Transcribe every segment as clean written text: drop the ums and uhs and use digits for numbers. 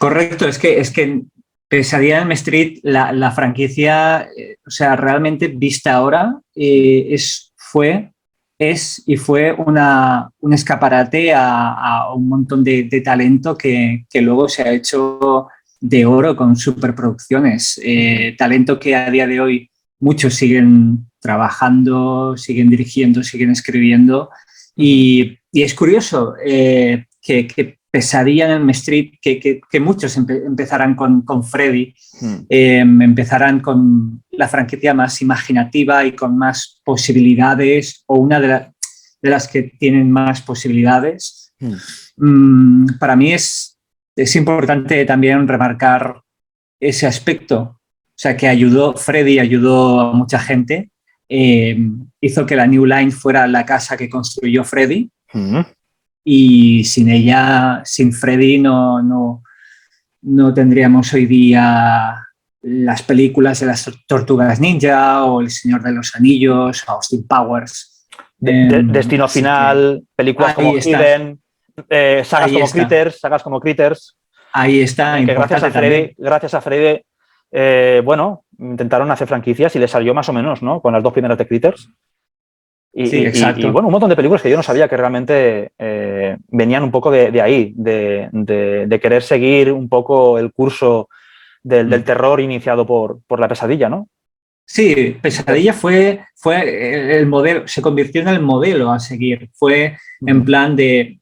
Correcto, es que Pesadilla en Elm Street, la franquicia, o sea, realmente vista ahora, fue un escaparate a un montón de talento que luego se ha hecho de oro con superproducciones. Talento que a día de hoy muchos siguen trabajando, siguen dirigiendo, siguen escribiendo. Y es curioso que Pesadilla en Elm Street, que muchos empezarán con Freddy, empezarán con la franquicia más imaginativa y con más posibilidades, o una de las que tienen más posibilidades. Para mí es importante también remarcar ese aspecto. O sea, que Freddy ayudó a mucha gente, hizo que la New Line fuera la casa que construyó Freddy. Y sin ella, sin Freddy, no tendríamos hoy día las películas de las Tortugas Ninja o El Señor de los Anillos o Austin Powers. Destino Final, películas como Hidden, sagas como Critters. Ahí está. Que gracias a Freddy, bueno, intentaron hacer franquicias y les salió más o menos, ¿no? Con las dos primeras de Critters. Sí, exacto. Y bueno, un montón de películas que yo no sabía que realmente venían un poco de ahí, de querer seguir un poco el curso del terror iniciado por La Pesadilla, ¿no? Sí, Pesadilla fue el modelo, se convirtió en el modelo a seguir. Fue en plan de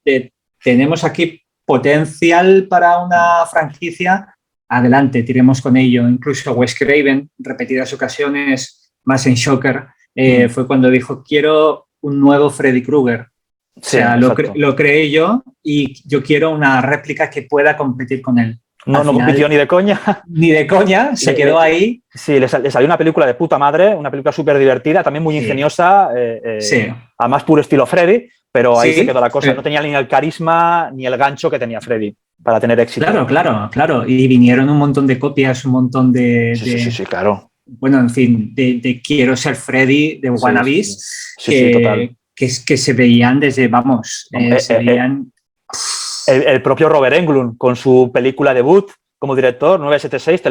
tenemos aquí potencial para una franquicia, adelante, tiremos con ello. Incluso Wes Craven, repetidas ocasiones, más en Shocker, fue cuando dijo, quiero un nuevo Freddy Krueger. O sea, lo creé yo y yo quiero una réplica que pueda competir con él. No compitió ni de coña. Ni de coña, se quedó ahí. Sí, le salió una película de puta madre, una película súper divertida, también muy ingeniosa, además puro estilo Freddy, pero ahí se quedó la cosa. No tenía ni el carisma ni el gancho que tenía Freddy para tener éxito. Claro. Y vinieron un montón de copias, un montón de... Sí, claro. Bueno, en fin, de Quiero ser Freddy, de wannabes, total. Que se veían desde, se veían... El propio Robert Englund, con su película debut como director, 976,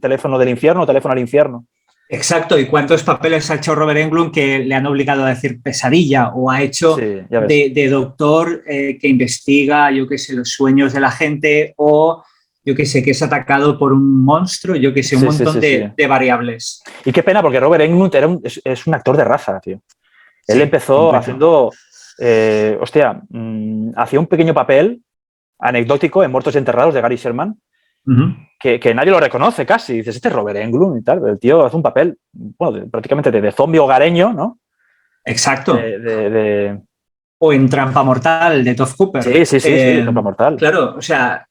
Teléfono del Infierno, Teléfono al Infierno. Exacto, ¿y cuántos papeles ha hecho Robert Englund que le han obligado a decir Pesadilla? O ha hecho de doctor que investiga, yo qué sé, los sueños de la gente, o yo qué sé, que es atacado por un monstruo, yo qué sé, un montón de variables. Y qué pena, porque Robert Englund es un actor de raza, tío. Él empezó haciendo... hacía un pequeño papel anecdótico en Muertos y Enterrados de Gary Sherman, que nadie lo reconoce casi. Dices, este es Robert Englund y tal. El tío hace un papel, bueno, prácticamente de zombie hogareño, ¿no? Exacto. O en Trampa Mortal, de Todd Cooper. Sí, Trampa Mortal. Claro, o sea,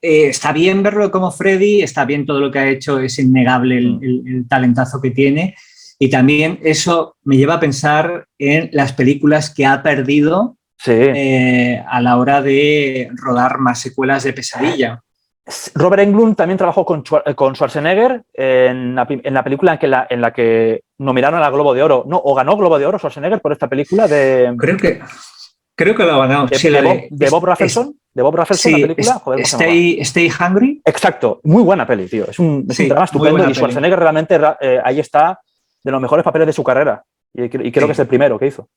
está bien verlo como Freddy, está bien todo lo que ha hecho, es innegable el talentazo que tiene. Y también eso me lleva a pensar en las películas que ha perdido a la hora de rodar más secuelas de Pesadilla. Robert Englund también trabajó con Schwarzenegger en la película en la que nominaron al Globo de Oro. No, o ganó Globo de Oro Schwarzenegger por esta película de... Creo que lo ha ganado. De Bob Rafelson. De Bob Rafelson, la película. Joder, Stay Hungry. Exacto. Muy buena peli, tío. Es un drama estupendo y Schwarzenegger realmente ahí está de los mejores papeles de su carrera. Y creo que es el primero que hizo.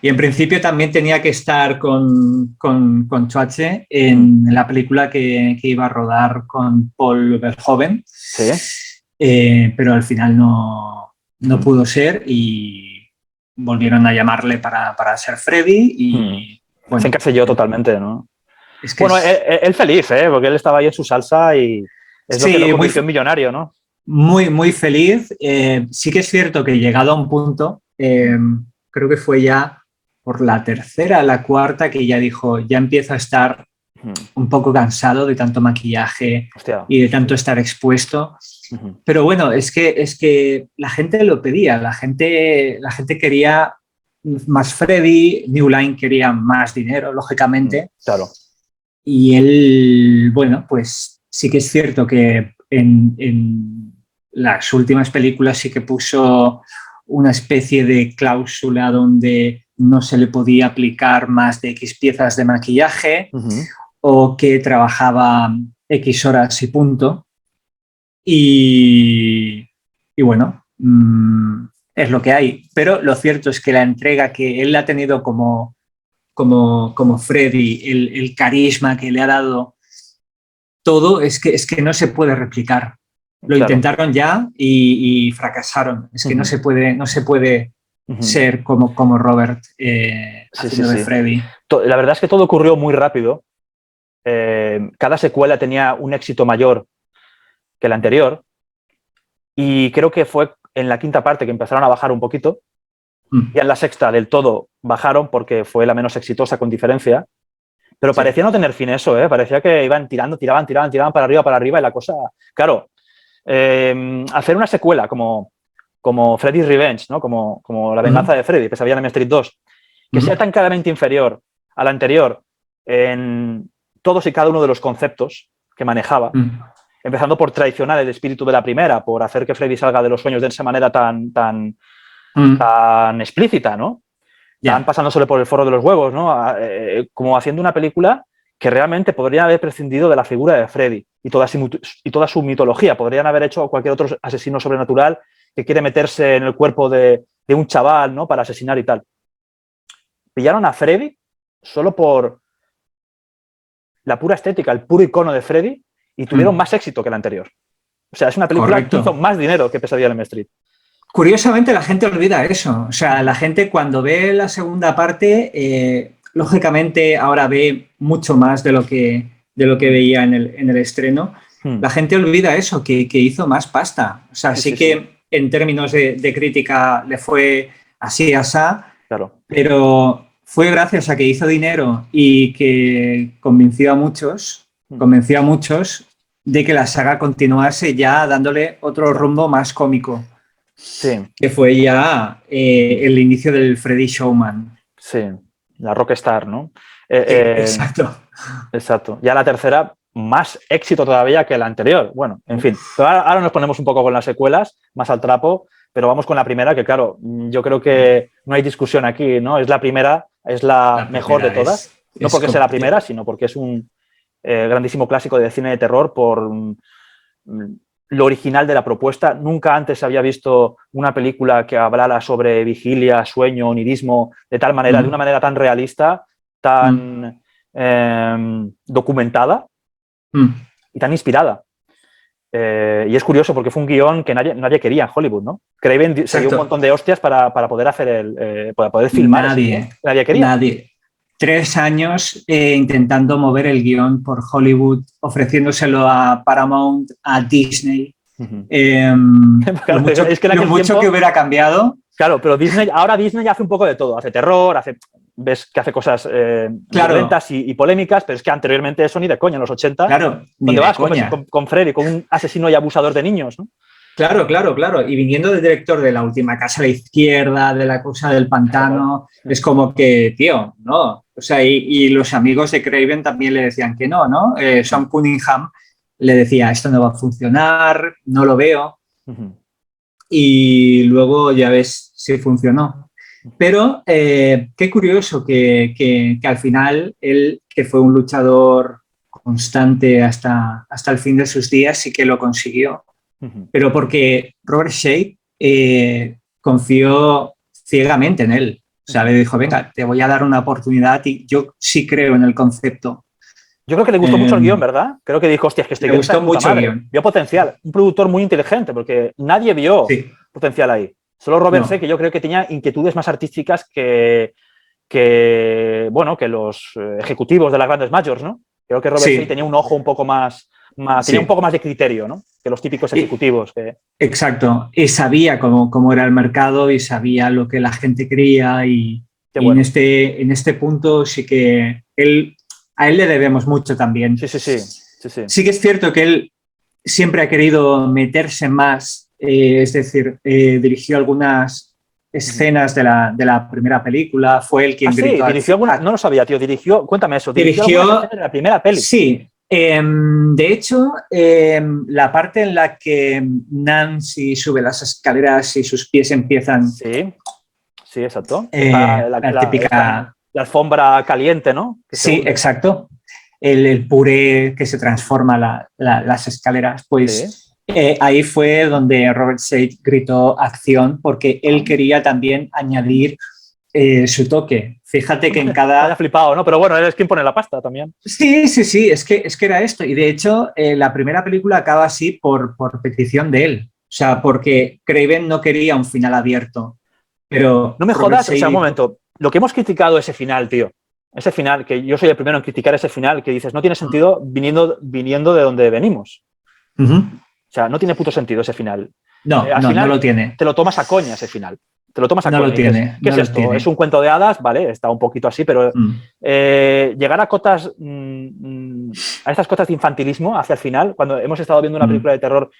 Y en principio también tenía que estar con Schwarzenegger en la película que iba a rodar con Paul Verhoeven. Pero al final no pudo ser y volvieron a llamarle para ser Freddy y... Bueno, se encasilló totalmente, ¿no? Él feliz, porque él estaba ahí en su salsa y es lo que lo convirtió en millonario, ¿no? Muy, muy feliz. Sí que es cierto que llegado a un punto, creo que fue ya por la tercera, la cuarta, que ya dijo, ya empiezo a estar un poco cansado de tanto maquillaje y de tanto estar expuesto. Pero bueno, es que la gente lo pedía, la gente quería más Freddy, New Line quería más dinero, lógicamente. Claro. Y él, bueno, pues sí que es cierto que en las últimas películas sí que puso una especie de cláusula donde no se le podía aplicar más de X piezas de maquillaje o que trabajaba X horas y punto. Y bueno, es lo que hay. Pero lo cierto es que la entrega que él ha tenido como Freddy, el carisma que le ha dado todo, es que no se puede replicar. Lo intentaron ya y fracasaron. Es que no se puede ser como Robert haciendo de Freddy. La verdad es que todo ocurrió muy rápido. Cada secuela tenía un éxito mayor que la anterior. Y creo que fue en la quinta parte que empezaron a bajar un poquito. Ya en la sexta del todo bajaron porque fue la menos exitosa con diferencia. Pero parecía no tener fin eso, ¿eh? Parecía que iban tirando, tiraban para arriba y la cosa... Claro, hacer una secuela como Freddy's Revenge, ¿no? Como La venganza de Freddy, que se veía en M-Street 2, que sea tan claramente inferior a la anterior en todos y cada uno de los conceptos que manejaba, empezando por traicionar el espíritu de la primera, por hacer que Freddy salga de los sueños de esa manera tan explícita, ¿no? Están pasándosele por el forro de los huevos, ¿no? Como haciendo una película que realmente podrían haber prescindido de la figura de Freddy y toda su mitología. Podrían haber hecho cualquier otro asesino sobrenatural que quiere meterse en el cuerpo de un chaval, ¿no? Para asesinar y tal. Pillaron a Freddy solo por la pura estética, el puro icono de Freddy, y tuvieron más éxito que la anterior. O sea, es una película que hizo más dinero que Pesadilla en Elm Street. Curiosamente, la gente olvida eso. O sea, la gente cuando ve la segunda parte, lógicamente ahora ve mucho más de lo que veía en el estreno. La gente olvida eso, que hizo más pasta. O sea, sí que en términos de crítica le fue así, asá, claro. Pero fue gracias a que hizo dinero y que convenció a muchos de que la saga continuase ya dándole otro rumbo más cómico. Sí. Que fue ya el inicio del Freddy Showman. Sí, la Rockstar, ¿no? Exacto. Exacto. Ya la tercera, más éxito todavía que la anterior. Bueno, en fin. Pero ahora nos ponemos un poco con las secuelas, más al trapo, pero vamos con la primera, que claro, yo creo que no hay discusión aquí, ¿no? Es la primera, es la mejor de todas. No porque sea la primera, sino porque es un grandísimo clásico de cine de terror por lo original de la propuesta. Nunca antes había visto una película que hablara sobre vigilia, sueño, onirismo, de tal manera, de una manera tan realista, tan documentada y tan inspirada. Y es curioso porque fue un guión que nadie quería en Hollywood, ¿no? Craven se dio un montón de hostias para poder para poder filmar. Nadie quería. Nadie. 3 años intentando mover el guión por Hollywood, ofreciéndoselo a Paramount, a Disney. Claro, lo mucho que hubiera cambiado. Claro, pero ahora Disney hace un poco de todo. Hace terror, ves que hace cosas violentas y polémicas, pero es que anteriormente eso ni de coña, en los 80. Claro, ¿dónde vas? Con Freddy, con un asesino y abusador de niños, ¿no? Claro. Y viniendo del director de La última casa a la izquierda, de La cosa del pantano, es como que, tío, no. O sea, y los amigos de Craven también le decían que no, ¿no? Sean Cunningham le decía, esto no va a funcionar, no lo veo. Y luego ya ves si funcionó. Pero qué curioso que al final él, que fue un luchador constante hasta el fin de sus días, sí que lo consiguió. Pero porque Robert Shade confió ciegamente en él. O sea, le dijo, venga, te voy a dar una oportunidad y yo sí creo en el concepto. Yo creo que le gustó mucho el guión, ¿verdad? Creo que dijo, hostia, que este guión está mucho el guión. Vio potencial. Un productor muy inteligente, porque nadie vio potencial ahí. Solo Robert Shade, que yo creo que tenía inquietudes más artísticas que los ejecutivos de las grandes majors, ¿no? Creo que Robert Shade tenía un ojo un poco más tenía un poco más de criterio, ¿no? Que los típicos ejecutivos. Exacto. Y sabía cómo era el mercado y sabía lo que la gente quería y en este punto sí que a él le debemos mucho también. Sí. Sí que es cierto que él siempre ha querido meterse más, es decir, dirigió algunas escenas de la primera película, fue el quien gritó. Dirigió alguna, no lo sabía, tío, cuéntame eso, dirigió algunas escenas de la primera peli. Sí. De hecho, la parte en la que Nancy sube las escaleras y sus pies empiezan... Sí, exacto. La típica... La alfombra caliente, ¿no? Sí, exacto. el puré que se transforma las escaleras, pues ahí fue donde Robert Sage gritó acción, porque él quería también añadir su toque. Fíjate que en cada... Vaya flipado, ¿no? Pero bueno, él es quien pone la pasta también. Sí, es que era esto. Y de hecho, la primera película acaba así por petición de él. O sea, porque Craven no quería un final abierto. Pero no me jodas, o sea, un momento. Lo que hemos criticado ese final, tío. Ese final, que yo soy el primero en criticar ese final, que dices, no tiene sentido viniendo de donde venimos. O sea, no tiene puto sentido ese final. No, no lo tiene. Te lo tomas a coña ese final. Te lo tomas a coña. No lo tiene. ¿Qué es esto? Tiene. Es un cuento de hadas, vale, está un poquito así, pero llegar a cotas, a estas cotas de infantilismo hacia el final, cuando hemos estado viendo una película de terror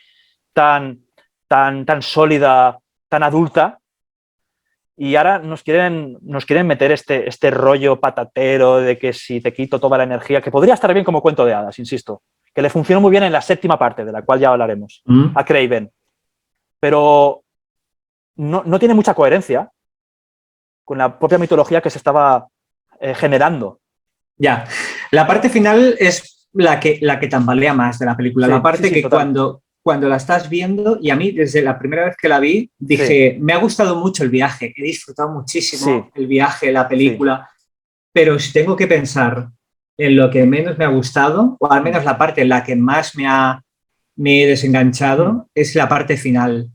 tan sólida, tan adulta, y ahora nos quieren meter este rollo patatero de que si te quito toda la energía, que podría estar bien como cuento de hadas, insisto, que le funcionó muy bien en la séptima parte, de la cual ya hablaremos, a Craven. Pero no tiene mucha coherencia con la propia mitología que se estaba generando. Ya, la parte final es la que tambalea más de la película, la parte que cuando la estás viendo, y a mí desde la primera vez que la vi, dije, me ha gustado mucho el viaje, he disfrutado muchísimo el viaje, la película, pero si tengo que pensar en lo que menos me ha gustado, o al menos la parte en la que más me he desenganchado, es la parte final.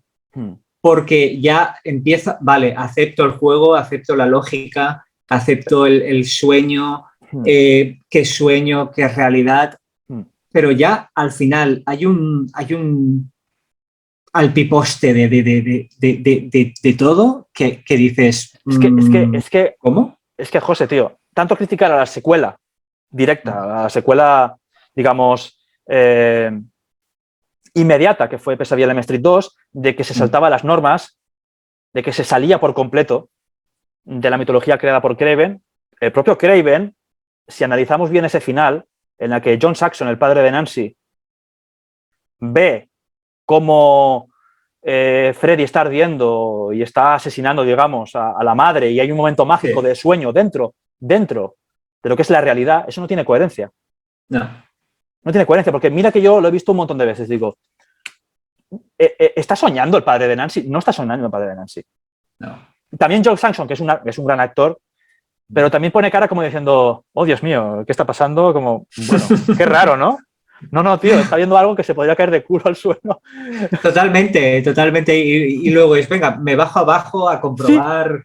Porque ya empieza, vale, acepto el juego, acepto la lógica, acepto el sueño, qué sueño, qué realidad, pero ya al final hay un alpiposte de todo que dices... Es que, ¿cómo? Es que, José, tío, tanto criticar a la secuela directa, a la secuela, digamos, inmediata, que fue Pesadilla en Elm Street 2, de que se saltaba las normas, de que se salía por completo de la mitología creada por Craven. El propio Craven, si analizamos bien ese final, en la que John Saxon, el padre de Nancy, ve cómo Freddy está ardiendo y está asesinando, digamos, a la madre, y hay un momento mágico de sueño dentro de lo que es la realidad, eso no tiene coherencia. No tiene coherencia, porque mira que yo lo he visto un montón de veces, digo, ¿está soñando el padre de Nancy? No está soñando el padre de Nancy. No. También John Saxon, que es un gran actor, pero también pone cara como diciendo, oh, Dios mío, ¿qué está pasando? Como, bueno, qué raro, ¿no? No, tío, está viendo algo que se podría caer de culo al suelo. Totalmente. Y luego es, venga, me bajo abajo a comprobar...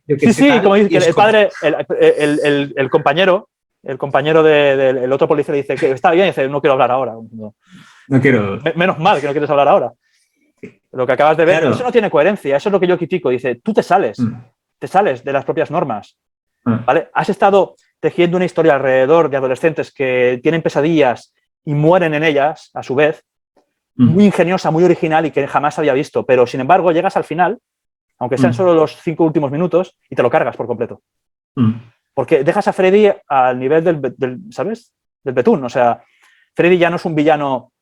Como dice el padre, el compañero del otro policía le dice que está bien, y dice, no quiero hablar ahora. No quiero... Menos mal que no quieres hablar ahora. Lo que acabas de ver, eso no tiene coherencia, eso es lo que yo critico. Dice, tú te sales de las propias normas. ¿Vale? Has estado tejiendo una historia alrededor de adolescentes que tienen pesadillas y mueren en ellas, a su vez, muy ingeniosa, muy original y que jamás había visto. Pero, sin embargo, llegas al final, aunque sean solo los 5 últimos minutos, y te lo cargas por completo. Porque dejas a Freddy al nivel del ¿sabes? Del betún. O sea, Freddy ya no es un villano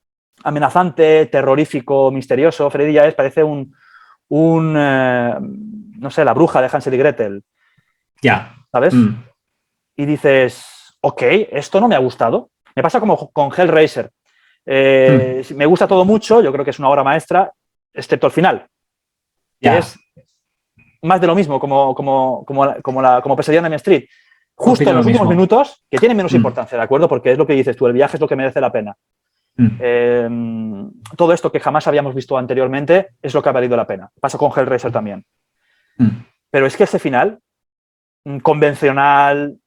amenazante, terrorífico, misterioso. Freddy ya parece no sé, la bruja de Hansel y Gretel. Ya. ¿Sabes? Y dices, ok, esto no me ha gustado. Me pasa como con Hellraiser. Me gusta todo mucho, yo creo que es una obra maestra, excepto el final. Que es más de lo mismo, como Pesadilla en Elm Street. Justo en los últimos minutos, que tienen menos importancia, ¿de acuerdo? Porque es lo que dices tú, el viaje es lo que merece la pena. Todo esto que jamás habíamos visto anteriormente es lo que ha valido la pena. Pasa con Hellraiser también. Pero es que ese final, convencional,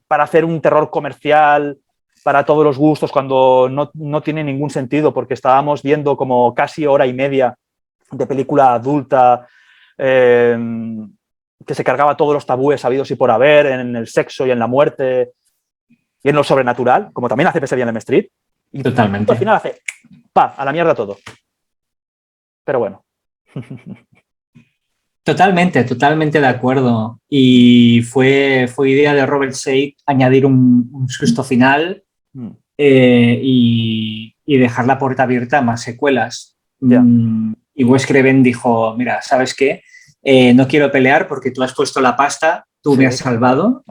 para hacer un terror comercial, para todos los gustos, cuando no tiene ningún sentido, porque estábamos viendo como casi hora y media de película adulta, que se cargaba todos los tabúes habidos y por haber, en el sexo y en la muerte y en lo sobrenatural, como también hace Pesadilla en Elm Street. Y totalmente. Al final hace, a la mierda todo. Pero bueno. Totalmente de acuerdo. Y fue idea de Robert Sage añadir un susto final y dejar la puerta abierta a más secuelas. Y Wes Craven dijo, mira, ¿sabes qué? No quiero pelear porque tú has puesto la pasta, tú me has salvado.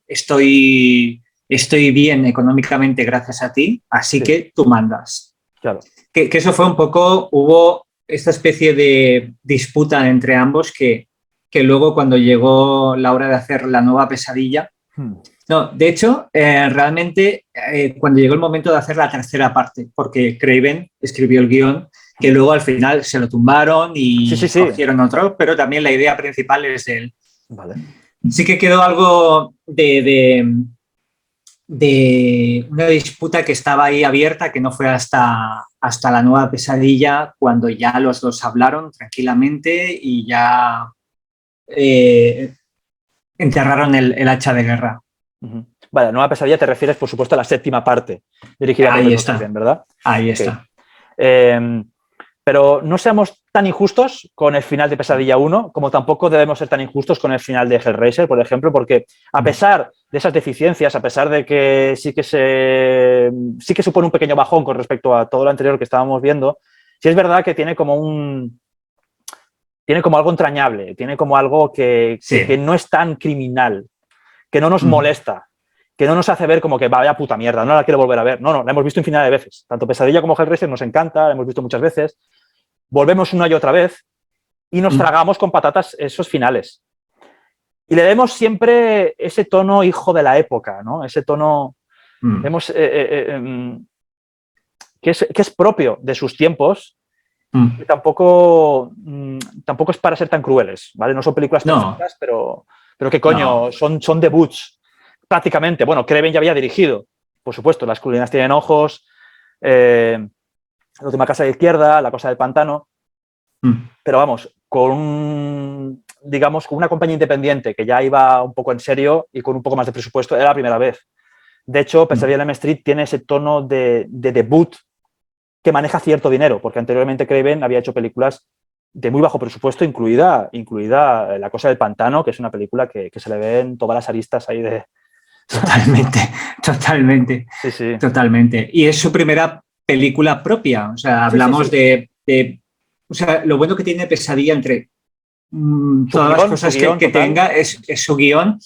Estoy estoy bien económicamente gracias a ti, así que tú mandas. Claro. Que eso fue un poco, hubo esta especie de disputa entre ambos que luego cuando llegó la hora de hacer la nueva Pesadilla, no, de hecho, realmente cuando llegó el momento de hacer la tercera parte, porque Craven escribió el guión, que luego al final se lo tumbaron y cogieron otro, pero también la idea principal es de él. Vale. Sí que quedó algo de una disputa que estaba ahí abierta, que no fue hasta la nueva Pesadilla, cuando ya los dos hablaron tranquilamente y ya enterraron el hacha de guerra. Vale, Nueva Pesadilla te refieres, por supuesto, a la séptima parte, dirigida por Wes Craven, ¿verdad? Ahí está. Pero no seamos tan injustos con el final de Pesadilla 1, como tampoco debemos ser tan injustos con el final de Hellraiser, por ejemplo, porque a pesar de esas deficiencias, a pesar de que sí que supone un pequeño bajón con respecto a todo lo anterior que estábamos viendo, sí es verdad que tiene como algo entrañable, tiene como algo que no es tan criminal, que no nos molesta, que no nos hace ver como que vaya puta mierda, no la quiero volver a ver. No, la hemos visto infinidad de veces. Tanto Pesadilla como Hellraiser nos encanta, la hemos visto muchas veces. Volvemos una y otra vez y nos tragamos con patatas esos finales. Y le demos siempre ese tono hijo de la época, ¿no? Ese tono que es propio de sus tiempos. Que tampoco es para ser tan crueles, ¿vale? No son películas perfectas, pero qué coño, son debuts prácticamente. Bueno, Craven ya había dirigido, por supuesto, Las colinas tienen ojos, La última casa de la izquierda, La cosa del pantano, pero vamos, con una compañía independiente que ya iba un poco en serio y con un poco más de presupuesto, era la primera vez. De hecho, Pesadilla en Elm Street tiene ese tono de debut que maneja cierto dinero, porque anteriormente Craven había hecho películas de muy bajo presupuesto, incluida La cosa del pantano, que es una película que se le ven todas las aristas ahí de... Totalmente. Sí. Totalmente. Y es su primera película propia, o sea, hablamos de o sea, lo bueno que tiene Pesadilla entre todas las cosas que tenga es su guión,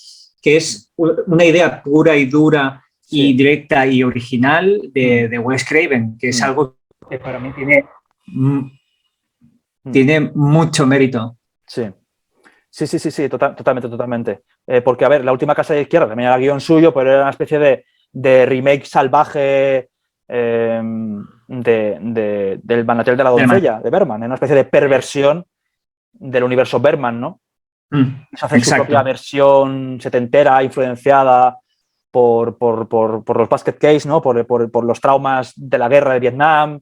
que es una idea pura y dura y directa y original de Wes Craven, que es algo que para mí tiene mucho mérito. Sí, totalmente. Porque, a ver, La última casa de la izquierda también era guión suyo, pero era una especie de remake salvaje del Manatel de la doncella, de Berman, una especie de perversión del universo Berman, ¿no? Se hace su propia versión setentera, influenciada por los basket case, ¿no? Por los traumas de la guerra de Vietnam,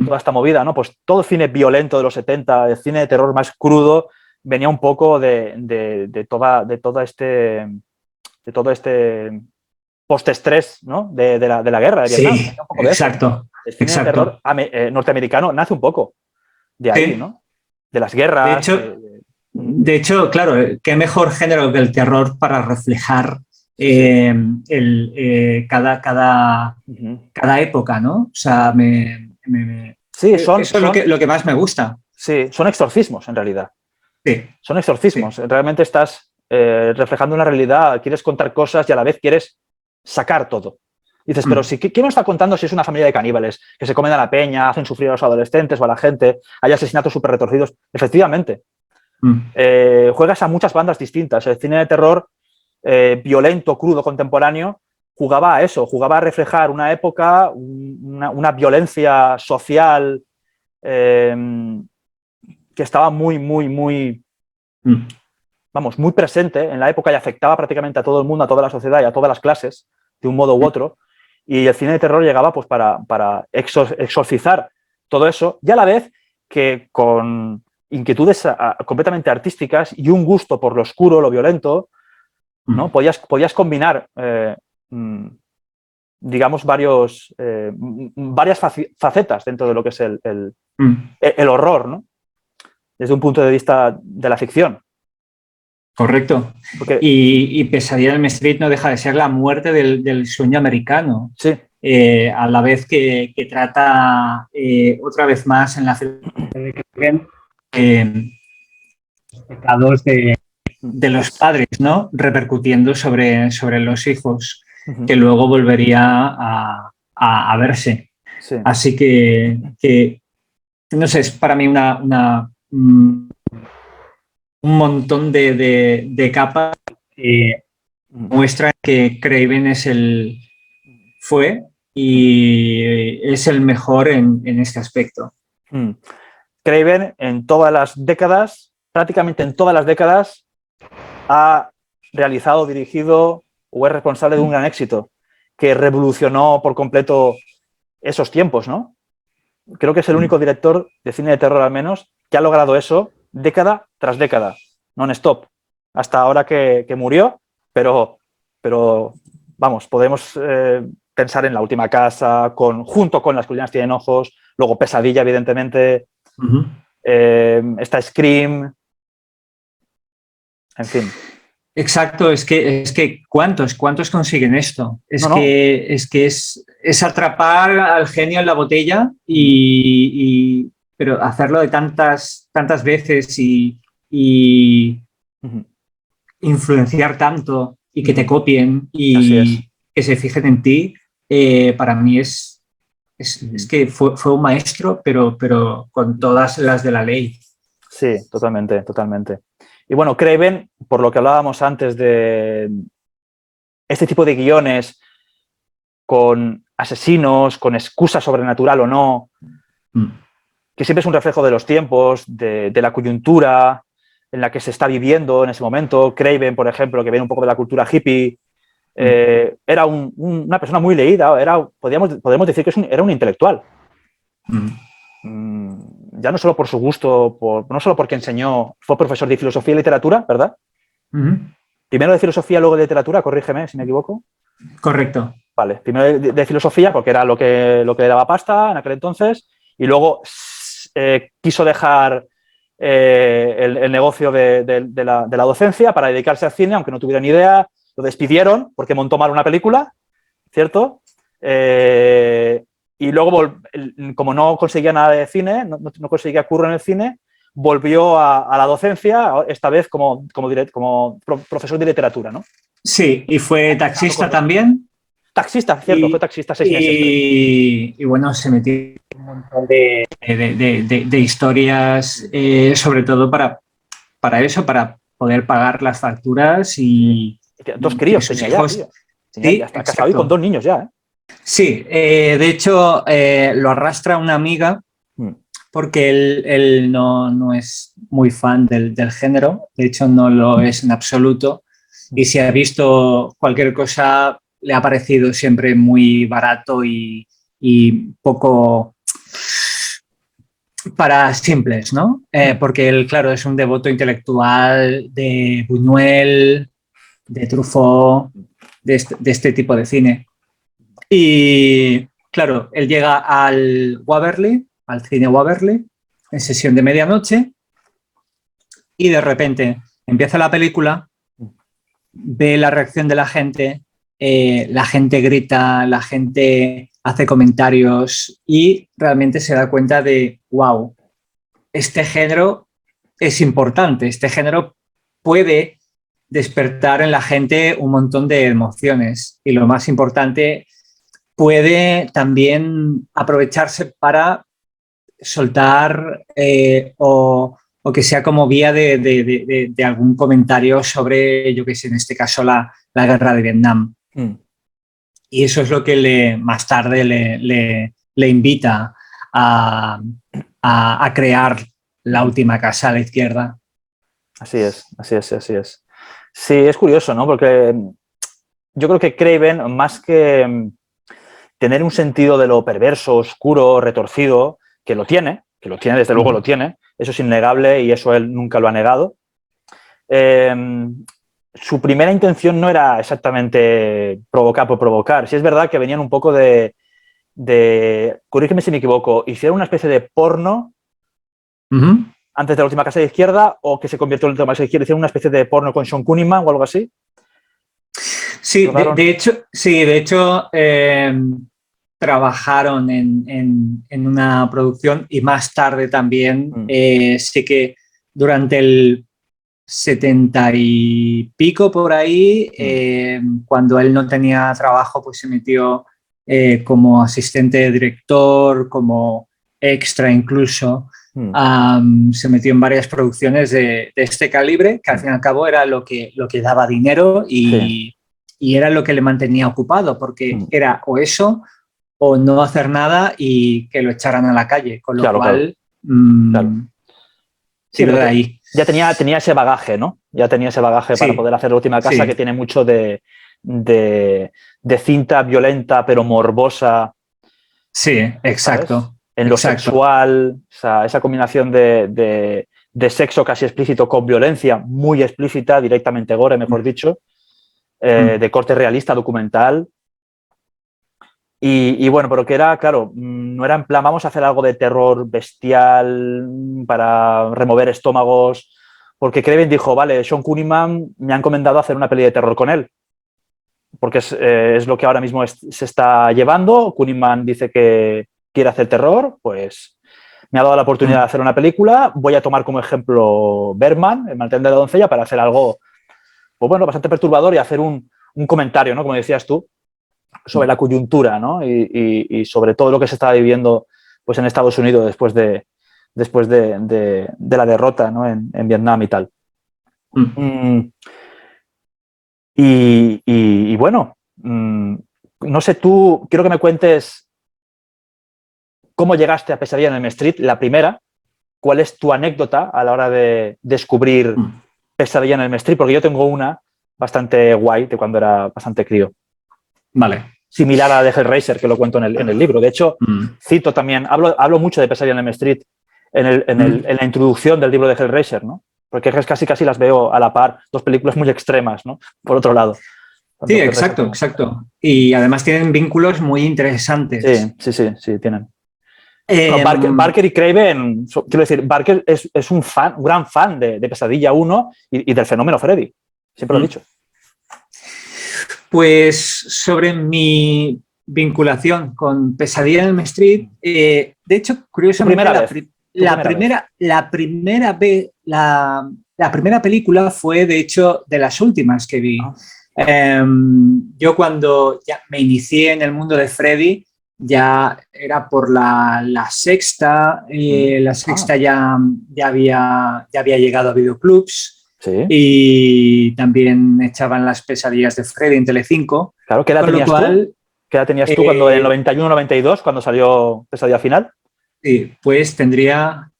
toda esta movida, ¿no? Pues todo el cine violento de los 70, el cine de terror más crudo, venía un poco de todo este postestrés, ¿no? de la guerra de Vietnam. Sí, un poco de exacto. El cine de terror norteamericano nace un poco de ahí, ¿no? De las guerras. De hecho, claro, qué mejor género que el terror para reflejar cada época, ¿no? O sea, eso es lo que más me gusta. Sí, son exorcismos en realidad. Sí. Son exorcismos. Sí. Realmente estás reflejando una realidad, quieres contar cosas y a la vez quieres sacar todo. Y dices, pero ¿qué me está contando si es una familia de caníbales que se comen a la peña, hacen sufrir a los adolescentes o a la gente, hay asesinatos súper retorcidos? Efectivamente. Juegas a muchas bandas distintas. El cine de terror violento, crudo, contemporáneo, jugaba a eso, jugaba a reflejar una época, una violencia social que estaba muy presente en la época y afectaba prácticamente a todo el mundo, a toda la sociedad y a todas las clases, de un modo u otro. Y el cine de terror llegaba pues para exorcizar todo eso y a la vez que con inquietudes completamente artísticas y un gusto por lo oscuro, lo violento, ¿no? Podías combinar, digamos, varias facetas dentro de lo que es el horror, ¿no? Desde un punto de vista de la ficción. Correcto. Y Pesadilla en Elm Street no deja de ser la muerte del sueño americano. Sí. A la vez que trata otra vez más en la filosofía los pecados de los padres, ¿no? Repercutiendo sobre los hijos. que luego volvería a verse. Sí. Así que, no sé, es para mí un montón de capas que muestran que Craven fue y es el mejor en este aspecto. Craven en todas las décadas, prácticamente en todas las décadas, ha realizado, dirigido o es responsable de un gran éxito que revolucionó por completo esos tiempos, ¿no? Creo que es el único director de cine de terror, al menos, que ha logrado eso década tras década, non-stop, hasta ahora que murió, pero vamos, podemos pensar en La última casa, junto con Las colinas tienen ojos, luego Pesadilla, evidentemente, está Scream, en fin. Exacto, es que ¿cuántos consiguen esto? Es que es atrapar al genio en la botella pero hacerlo de tantas veces y influenciar tanto y que te copien y que se fijen en ti, para mí es que fue un maestro, pero con todas las de la ley. Sí, totalmente, totalmente. Y bueno, Craven, por lo que hablábamos antes de este tipo de guiones con asesinos, con excusa sobrenatural o no, que siempre es un reflejo de los tiempos, de la coyuntura en la que se está viviendo en ese momento. Craven, por ejemplo, que viene un poco de la cultura hippie, era una persona muy leída, podríamos decir que era un intelectual. Ya no solo por su gusto, no solo porque enseñó, fue profesor de filosofía y literatura, ¿verdad? Primero de filosofía, luego de literatura, corrígeme si me equivoco. Correcto. Vale, primero de filosofía, porque era lo que le daba pasta en aquel entonces, y luego quiso dejar el negocio de la docencia para dedicarse al cine, aunque no tuviera ni idea. Lo despidieron porque montó mal una película, ¿cierto? Y luego, como no conseguía nada de cine, no conseguía curro en el cine, volvió a la docencia, esta vez como profesor de literatura, ¿no? Sí, y fue taxista también. Taxista, cierto, fue taxista 6 meses. Y bueno, se metió un montón de historias, sobre todo para eso, para poder pagar las facturas y... 2 críos tenía hijos, ya, tío. Ya está casado y con 2 niños ya, ¿eh? Sí, de hecho lo arrastra una amiga porque él no es muy fan del género, de hecho no lo es en absoluto, y si ha visto cualquier cosa le ha parecido siempre muy barato y poco para simples, ¿no? Porque él, claro, es un devoto intelectual de Buñuel, de Truffaut, de este tipo de cine. Y claro, él llega al cine Waverly, en sesión de medianoche, y de repente empieza la película, ve la reacción de la gente grita, la gente hace comentarios y realmente se da cuenta de, wow, este género es importante, este género puede despertar en la gente un montón de emociones y lo más importante, puede también aprovecharse para soltar o que sea como vía de algún comentario sobre, yo qué sé, en este caso la guerra de Vietnam. Y eso es lo que más tarde le invita a crear La última casa a la izquierda. Así es. Sí, es curioso, ¿no? Porque yo creo que Craven, más que tener un sentido de lo perverso, oscuro, retorcido, que lo tiene, desde luego lo tiene, eso es innegable y eso él nunca lo ha negado. Su primera intención no era exactamente provocar por provocar. Sí es verdad que venían un poco de corrígeme si me equivoco, hicieron una especie de porno antes de La última casa de izquierda, o que se convirtió en La última casa de izquierda, hicieron una especie de porno con Sean Cunningham o algo así. Sí, de hecho trabajaron en una producción y más tarde también sí que durante 70 y pico por ahí. Cuando él no tenía trabajo, pues se metió como asistente de director, como extra incluso. Se metió en varias producciones de este calibre, que al fin y al cabo era lo que daba dinero y era lo que le mantenía ocupado, porque era o eso o no hacer nada y que lo echaran a la calle, con lo cual tiro de ahí. Ya tenía ese bagaje, ¿no? Ya tenía ese bagaje para poder hacer La última casa, que tiene mucho de cinta violenta pero morbosa. Sí, exacto. ¿Sabes? En lo sexual, o sea, esa combinación de sexo casi explícito con violencia muy explícita, directamente gore, mejor dicho, de corte realista, documental. Y bueno, pero que era, claro, no era en plan, vamos a hacer algo de terror bestial para remover estómagos, porque Craven dijo, vale, Sean Cunningham me ha encomendado hacer una peli de terror con él, porque es lo que ahora mismo se está llevando. Cunningham dice que quiere hacer terror, pues me ha dado la oportunidad de hacer una película, voy a tomar como ejemplo Bergman, El mantel de la doncella, para hacer algo, pues bueno, bastante perturbador y hacer un comentario, ¿no? Como decías tú, sobre la coyuntura, ¿no? Y sobre todo lo que se estaba viviendo, pues, en Estados Unidos después de la derrota, ¿no? en Vietnam y tal. Y bueno, no sé, tú quiero que me cuentes cómo llegaste a Pesadilla en Elm Street, la primera. ¿Cuál es tu anécdota a la hora de descubrir Pesadilla en Elm Street? Porque yo tengo una bastante guay de cuando era bastante crío. Vale. Similar a la de Hellraiser, que lo cuento en el libro. De hecho, cito también, hablo mucho de Pesadilla en Elm Street en la introducción del libro de Hellraiser, ¿no? Porque es casi las veo a la par, dos películas muy extremas, ¿no? Por otro lado. Sí, exacto. Y además tienen vínculos muy interesantes. Sí, tienen. Barker y Craven, quiero decir, Barker es un gran fan de Pesadilla 1 y del fenómeno Freddy. Siempre lo he dicho. Pues sobre mi vinculación con Pesadilla en Elm Street, de hecho, curiosamente, la primera película fue, de hecho, de las últimas que vi. Yo cuando ya me inicié en el mundo de Freddy, ya era por la sexta. La sexta ya había llegado a videoclubs. Sí. Y también echaban las pesadillas de Freddy en Telecinco. Claro, ¿qué edad tenías tú? ¿Qué edad tenías tú cuando en el 91-92, cuando salió Pesadilla Final? Sí, pues tendría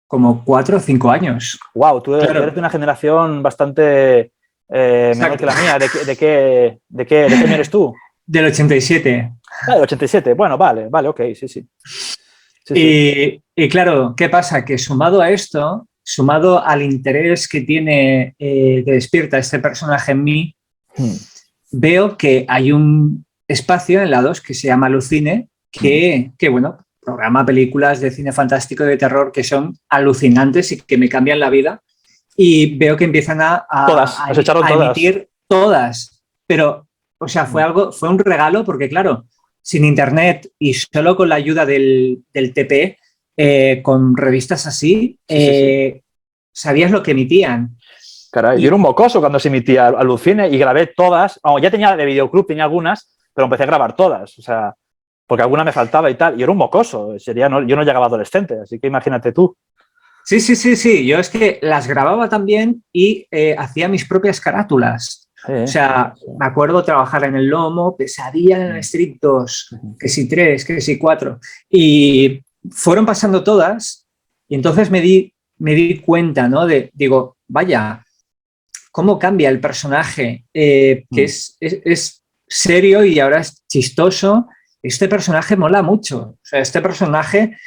como 4 o 5 años. Wow, tú eres de una generación bastante menor que la mía. ¿De qué año eres tú? Del 87. Ah, del 87. Bueno, vale, ok, sí. Y claro, ¿qué pasa? Que sumado a esto, sumado al interés que tiene, que despierta este personaje en mí, veo que hay un espacio en la 2 que se llama Alucine, que bueno, programa películas de cine fantástico y de terror que son alucinantes y que me cambian la vida. Y veo que empiezan a emitir todas. Pero, o sea, fue un regalo porque, claro, sin internet y solo con la ayuda del TP, con revistas así, sabías lo que emitían. Caray, yo era un mocoso cuando se emitía Alucine y grabé todas. Ya tenía de videoclub, tenía algunas, pero empecé a grabar todas. O sea, porque alguna me faltaba y tal. Y era un mocoso. Yo no llegaba adolescente, así que imagínate tú. Sí. Yo es que las grababa también y hacía mis propias carátulas. O sea, me acuerdo trabajar en el Lomo, Pesadilla en el Street 2, que si 3, que si 4. Y fueron pasando todas y entonces me di cuenta, ¿no? Digo, vaya, cómo cambia el personaje, que es serio y ahora es chistoso. Este personaje mola mucho. O sea, este personaje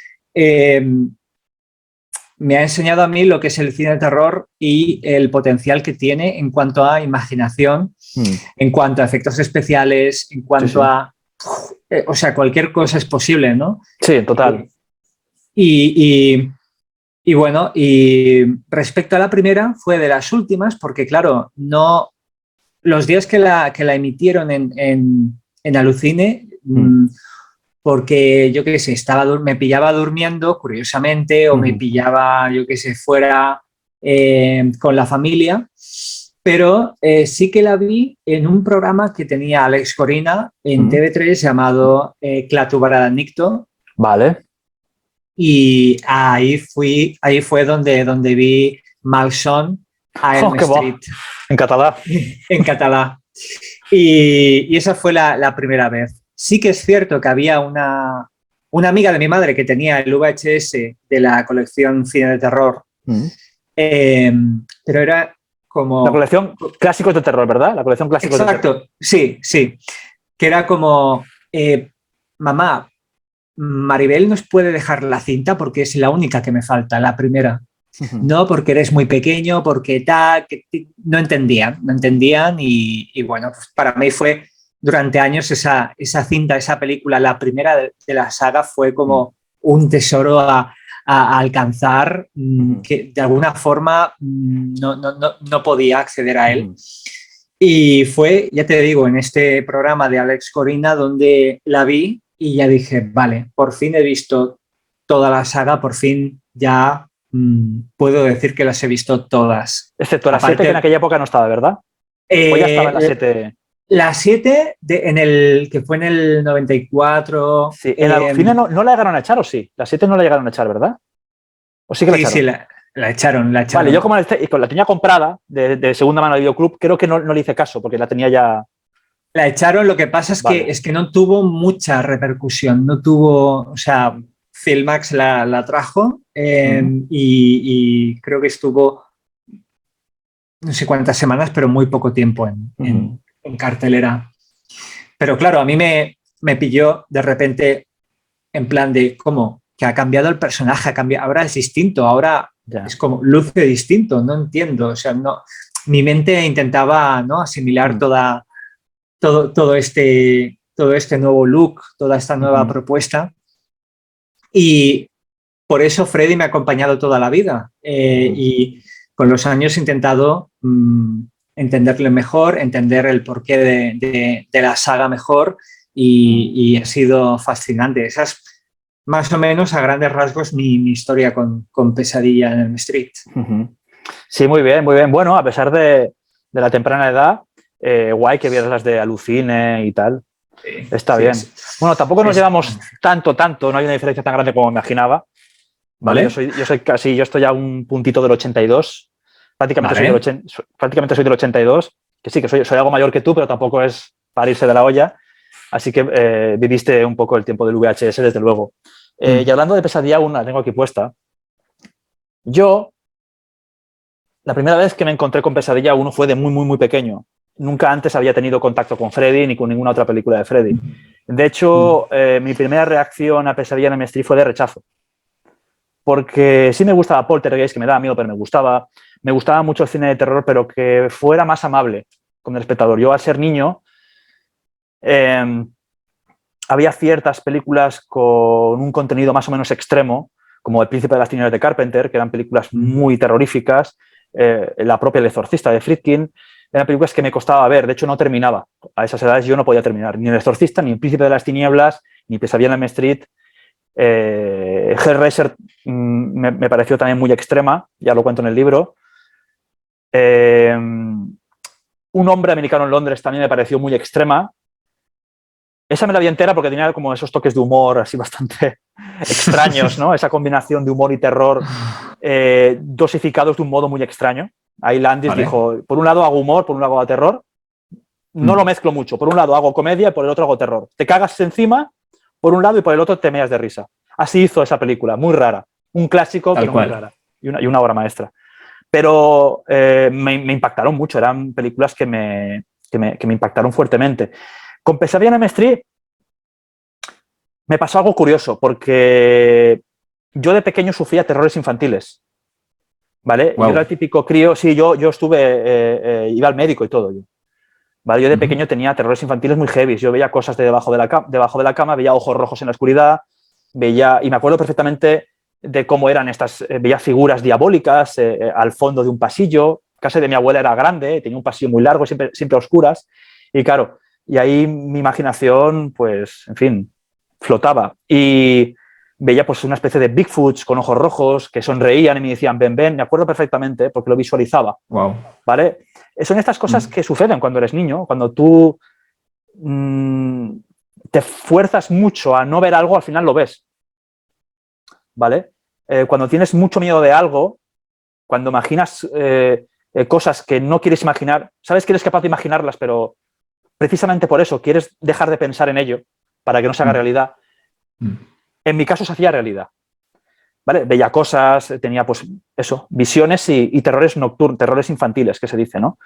me ha enseñado a mí lo que es el cine de terror y el potencial que tiene en cuanto a imaginación, en cuanto a efectos especiales, en cuanto a... o sea, cualquier cosa es posible, ¿no? Sí, total. Y bueno, y respecto a la primera, fue de las últimas, porque claro, no... Los días que la emitieron en Alucine... porque yo qué sé, me pillaba durmiendo, curiosamente, o me pillaba, yo qué sé, fuera con la familia, pero sí que la vi en un programa que tenía Alex Corina en TV3 llamado Clatu Nicto. Vale. Y ahí fue donde vi Malson a Elm Street. En catalán. En catalán. Y esa fue la primera vez. Sí que es cierto que había una amiga de mi madre que tenía el VHS de la colección Cine de Terror, pero era como... La colección clásicos de terror, ¿verdad? La colección clásicos Exacto, de terror. Sí. Que era como, mamá, Maribel nos puede dejar la cinta porque es la única que me falta, la primera. No, porque eres muy pequeño, porque tal, que no entendían y bueno, pues para mí fue durante años esa cinta, esa película, la primera de la saga fue como un tesoro a alcanzar, que de alguna forma no podía acceder a él. Y fue, ya te digo, en este programa de Alex Corina donde la vi y ya dije, vale, por fin he visto toda la saga, por fin ya puedo decir que las he visto todas. Excepto la 7, que en aquella época no estaba, ¿verdad? ¿O ya estaba en la 7? La 7, que fue en el 94... Sí, en Alucine no la llegaron a echar, ¿o sí? La 7 no la llegaron a echar, ¿verdad? ¿O sí que la echaron? Sí, la echaron. Vale, yo como la tenía comprada de segunda mano de Videoclub, creo que no le hice caso, porque la tenía ya... La echaron, lo que pasa es que no tuvo mucha repercusión, no tuvo, o sea, Filmax la trajo y creo que estuvo no sé cuántas semanas, pero muy poco tiempo en cartelera. Pero claro, a mí me pilló de repente en plan de cómo que ha cambiado el personaje, ahora es distinto, ahora es como luce distinto, no entiendo, o sea, no, mi mente intentaba, ¿no?, asimilar todo este nuevo look, toda esta nueva propuesta. Y por eso Freddy me ha acompañado toda la vida. Y con los años he intentado entenderle mejor, entender el porqué de la saga mejor y ha sido fascinante. Esa es más o menos a grandes rasgos mi historia con Pesadilla en Elm Street. Sí, muy bien, muy bien. Bueno, a pesar de la temprana edad, guay que vieras las de Alucine y tal. Sí, está bien. Sí. Bueno, tampoco nos llevamos tanto, no hay una diferencia tan grande como me imaginaba. ¿Vale? Yo estoy a un puntito del 82. Prácticamente soy del 82. Que sí, que soy algo mayor que tú, pero tampoco es para irse de la olla. Así que viviste un poco el tiempo del VHS, desde luego. Y hablando de Pesadilla, la tengo aquí puesta. Yo, la primera vez que me encontré con Pesadilla 1 fue de muy, muy, muy pequeño. Nunca antes había tenido contacto con Freddy ni con ninguna otra película de Freddy. De hecho, mi primera reacción a Pesadilla en Elm Street fue de rechazo. Porque sí me gustaba Poltergeist, que me daba miedo, pero me gustaba. Me gustaba mucho el cine de terror, pero que fuera más amable con el espectador. Yo, al ser niño, había ciertas películas con un contenido más o menos extremo, como El Príncipe de las Tinieblas de Carpenter, que eran películas muy terroríficas, la propia El Exorcista de Friedkin, eran películas que me costaba ver, de hecho no terminaba. A esas edades yo no podía terminar, ni El Exorcista, ni El Príncipe de las Tinieblas, ni Pesadilla en Elm Street. Hellraiser me pareció también muy extrema, ya lo cuento en el libro. Un hombre americano en Londres también me pareció muy extrema. Esa me la vi entera porque tenía como esos toques de humor así bastante extraños, ¿no? Esa combinación de humor y terror dosificados de un modo muy extraño. Ahí Landis dijo, por un lado hago humor, por un lado hago terror. No lo mezclo mucho. Por un lado hago comedia y por el otro hago terror. Te cagas encima por un lado y por el otro te meas de risa. Así hizo esa película, muy rara. Un clásico, pero muy rara. Y una obra maestra. Pero me impactaron mucho. Eran películas que me impactaron fuertemente. Con Pesadilla en Elm Street me pasó algo curioso, porque yo de pequeño sufría terrores infantiles, ¿vale? Wow. Yo era el típico crío, sí, yo estuve, iba al médico y todo. ¿Vale? Yo de pequeño tenía terrores infantiles muy heavy. Yo veía cosas debajo de la cama, veía ojos rojos en la oscuridad, y me acuerdo perfectamente de cómo eran veía figuras diabólicas al fondo de un pasillo. Casa de mi abuela era grande, tenía un pasillo muy largo, siempre a oscuras, y ahí mi imaginación, pues, en fin, flotaba. Y veía pues una especie de Bigfoots con ojos rojos que sonreían y me decían, ven, ven, me acuerdo perfectamente porque lo visualizaba. Wow. ¿Vale? Son estas cosas que suceden cuando eres niño, cuando tú te fuerzas mucho a no ver algo, al final lo ves. ¿Vale? Cuando tienes mucho miedo de algo, cuando imaginas cosas que no quieres imaginar, sabes que eres capaz de imaginarlas, pero precisamente por eso quieres dejar de pensar en ello para que no se haga realidad. En mi caso se hacía realidad. ¿Vale? Veía cosas, tenía pues eso, visiones y terrores nocturnos, terrores infantiles, que se dice, ¿no?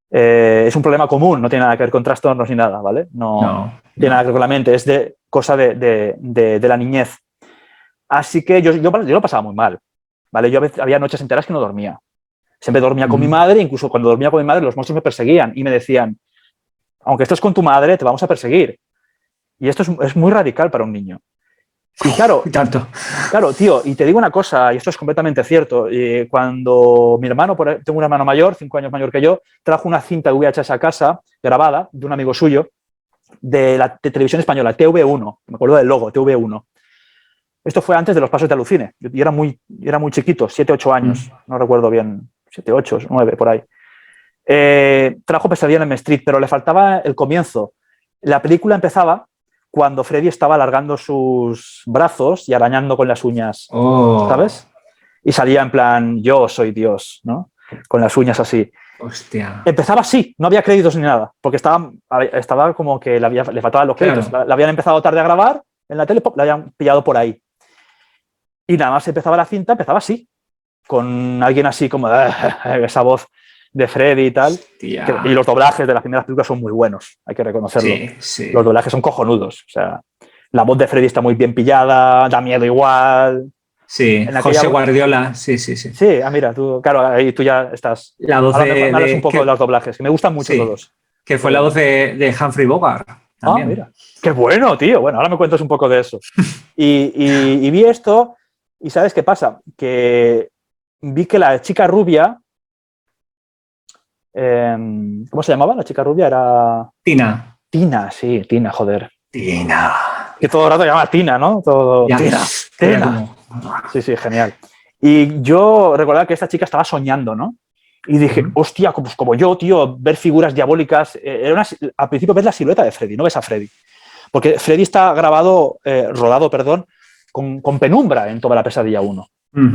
Es un problema común, no tiene nada que ver con trastornos ni nada, ¿vale? No tiene nada que ver con la mente, es cosa de la niñez. Así que yo lo pasaba muy mal, ¿vale? Yo había noches enteras que no dormía. Siempre dormía con mi madre, incluso cuando dormía con mi madre los monstruos me perseguían y me decían, aunque estés con tu madre, te vamos a perseguir. Y esto es muy radical para un niño. Y claro, claro, tío, y te digo una cosa, y esto es completamente cierto, cuando mi hermano, tengo un hermano mayor, 5 años mayor que yo, trajo una cinta de VHS a casa, grabada, de un amigo suyo, de televisión española, TV1, me acuerdo del logo, TV1. Esto fue antes de los pasos de Alucine, yo era muy chiquito, 7, 8 años, no recuerdo bien, 7, 8, 9, por ahí. Trajo Pesadilla en Elm Street, pero le faltaba el comienzo. La película empezaba cuando Freddy estaba alargando sus brazos y arañando con las uñas, ¿sabes? Y salía en plan, yo soy Dios, ¿no? Con las uñas así. Hostia. Empezaba así, no había créditos ni nada, porque estaba como que le faltaban los créditos. Claro. La habían empezado tarde a grabar en la tele, la habían pillado por ahí. Y nada más empezaba la cinta, empezaba así, con alguien así como esa voz de Freddy y tal. Y los doblajes de las primeras películas son muy buenos, hay que reconocerlo. Sí. Los doblajes son cojonudos. O sea, la voz de Freddy está muy bien pillada, da miedo igual. Sí, José Guardiola, sí. Sí, mira, tú, claro, ahí tú ya estás. La voz de un poco de los doblajes, que me gustan mucho todos. Que fue la voz de Humphrey Bogart. También. Mira. Qué bueno, tío. Bueno, ahora me cuentas un poco de eso. y vi esto y ¿sabes qué pasa? Que vi que la chica rubia... ¿cómo se llamaba? La chica rubia era... Tina. Sí, Tina, joder. Tina. Que todo el rato llama Tina, ¿no? Tina. Sí, genial. Y yo recordaba que esta chica estaba soñando, ¿no? Y dije, hostia, pues como yo, tío, ver figuras diabólicas... al principio ves la silueta de Freddy, no ves a Freddy. Porque Freddy está rodado, con penumbra en toda la Pesadilla 1.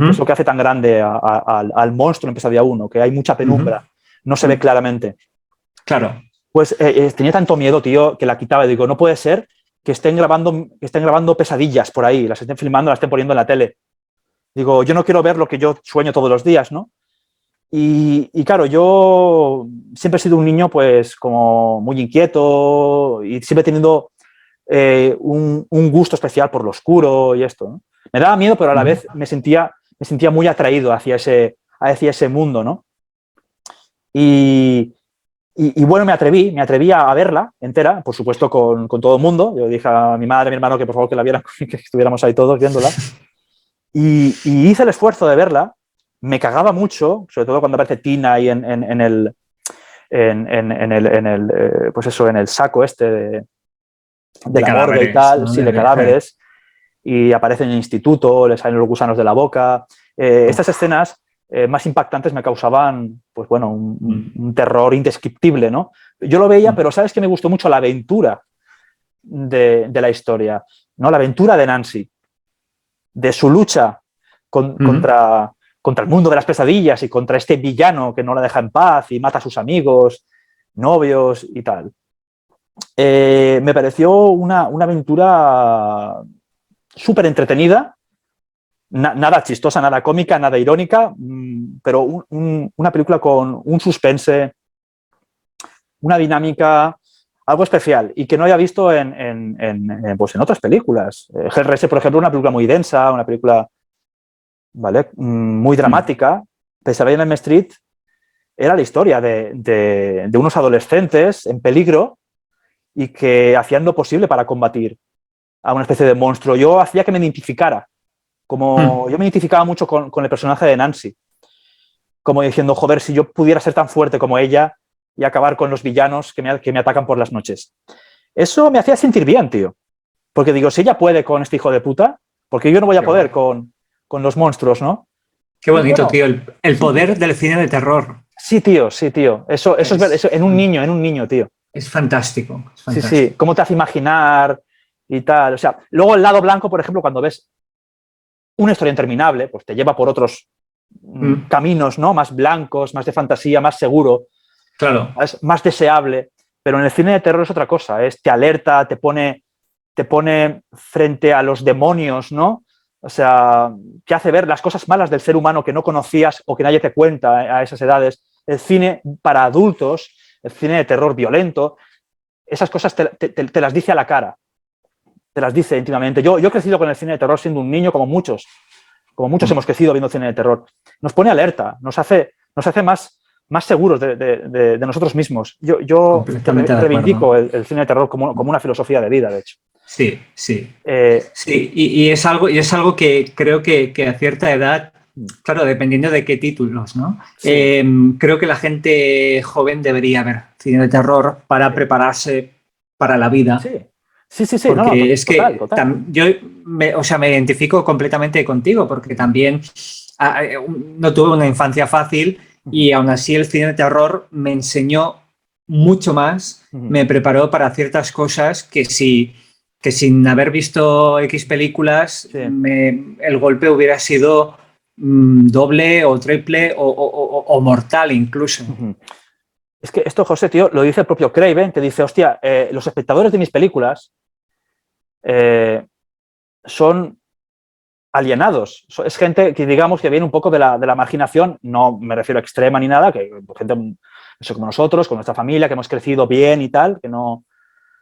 Es lo que hace tan grande al monstruo en Pesadilla 1, que hay mucha penumbra. No se ve claramente. Claro. Pues tenía tanto miedo, tío, que la quitaba. Digo, no puede ser que estén grabando pesadillas por ahí, las estén filmando, las estén poniendo en la tele. Digo, yo no quiero ver lo que yo sueño todos los días, ¿no? Y claro, yo siempre he sido un niño, pues, como muy inquieto y siempre he tenido un gusto especial por lo oscuro y esto, ¿no? Me daba miedo, pero a la vez me sentía muy atraído hacia ese mundo, ¿no? Y bueno, me atreví a verla entera, por supuesto, con todo el mundo. Yo dije a mi madre, a mi hermano, que por favor que la vieran, que estuviéramos ahí todos viéndola. Y hice el esfuerzo de verla. Me cagaba mucho, sobre todo cuando aparece Tina ahí en el saco este de la morgue y tal, ¿no? Sí, de cadáveres. Y aparece en el instituto, le salen los gusanos de la boca. Estas escenas más impactantes me causaban, pues bueno, un terror indescriptible, ¿no? Yo lo veía, pero ¿sabes qué? Me gustó mucho la aventura de la historia, ¿no? La aventura de Nancy, de su lucha contra el mundo de las pesadillas y contra este villano que no la deja en paz y mata a sus amigos, novios y tal. Me pareció una aventura súper entretenida, nada chistosa, nada cómica, nada irónica, pero una película con un suspense, una dinámica, algo especial y que no había visto en otras películas. Hellraiser, por ejemplo, una película muy densa, una película, ¿vale?, muy dramática. Pesadilla en Elm Street era la historia de unos adolescentes en peligro y que hacían lo posible para combatir a una especie de monstruo. Yo hacía que me identificara. Yo me identificaba mucho con el personaje de Nancy. Como diciendo, joder, si yo pudiera ser tan fuerte como ella y acabar con los villanos que me atacan por las noches. Eso me hacía sentir bien, tío. Porque digo, si ella puede con este hijo de puta, porque yo no voy a poder con los monstruos, ¿no? Qué bonito, tío, el poder del cine de terror. Sí, tío. Eso en un niño, tío. Es fantástico. Sí. Cómo te hace imaginar y tal. O sea, luego el lado blanco, por ejemplo, cuando ves una historia interminable, pues te lleva por otros caminos, ¿no? Más blancos, más de fantasía, más seguro. Claro. Es más deseable. Pero en el cine de terror es otra cosa. Te alerta, te pone frente a los demonios, ¿no? O sea, te hace ver las cosas malas del ser humano que no conocías o que nadie te cuenta a esas edades. El cine para adultos, el cine de terror violento, esas cosas te las dice a la cara. Te las dice íntimamente. Yo he crecido con el cine de terror siendo un niño, como muchos hemos crecido viendo cine de terror. Nos pone alerta, nos hace más seguros de nosotros mismos. Yo reivindico el cine de terror como una filosofía de vida, de hecho. Sí. Y es algo que creo que a cierta edad, claro, dependiendo de qué títulos, ¿no? Sí. Creo que la gente joven debería ver cine de terror para prepararse para la vida. Sí. Porque es que yo me identifico completamente contigo, porque también no tuve una infancia fácil y aún así el cine de terror me enseñó mucho más, me preparó para ciertas cosas que sin haber visto X películas, el golpe hubiera sido doble o triple o mortal incluso. Es que esto, José, tío, lo dice el propio Craven, que dice, hostia, los espectadores de mis películas son alienados. Es gente que, digamos, que viene un poco de la marginación, no me refiero a extrema ni nada, que gente eso como nosotros, con nuestra familia, que hemos crecido bien y tal, que no,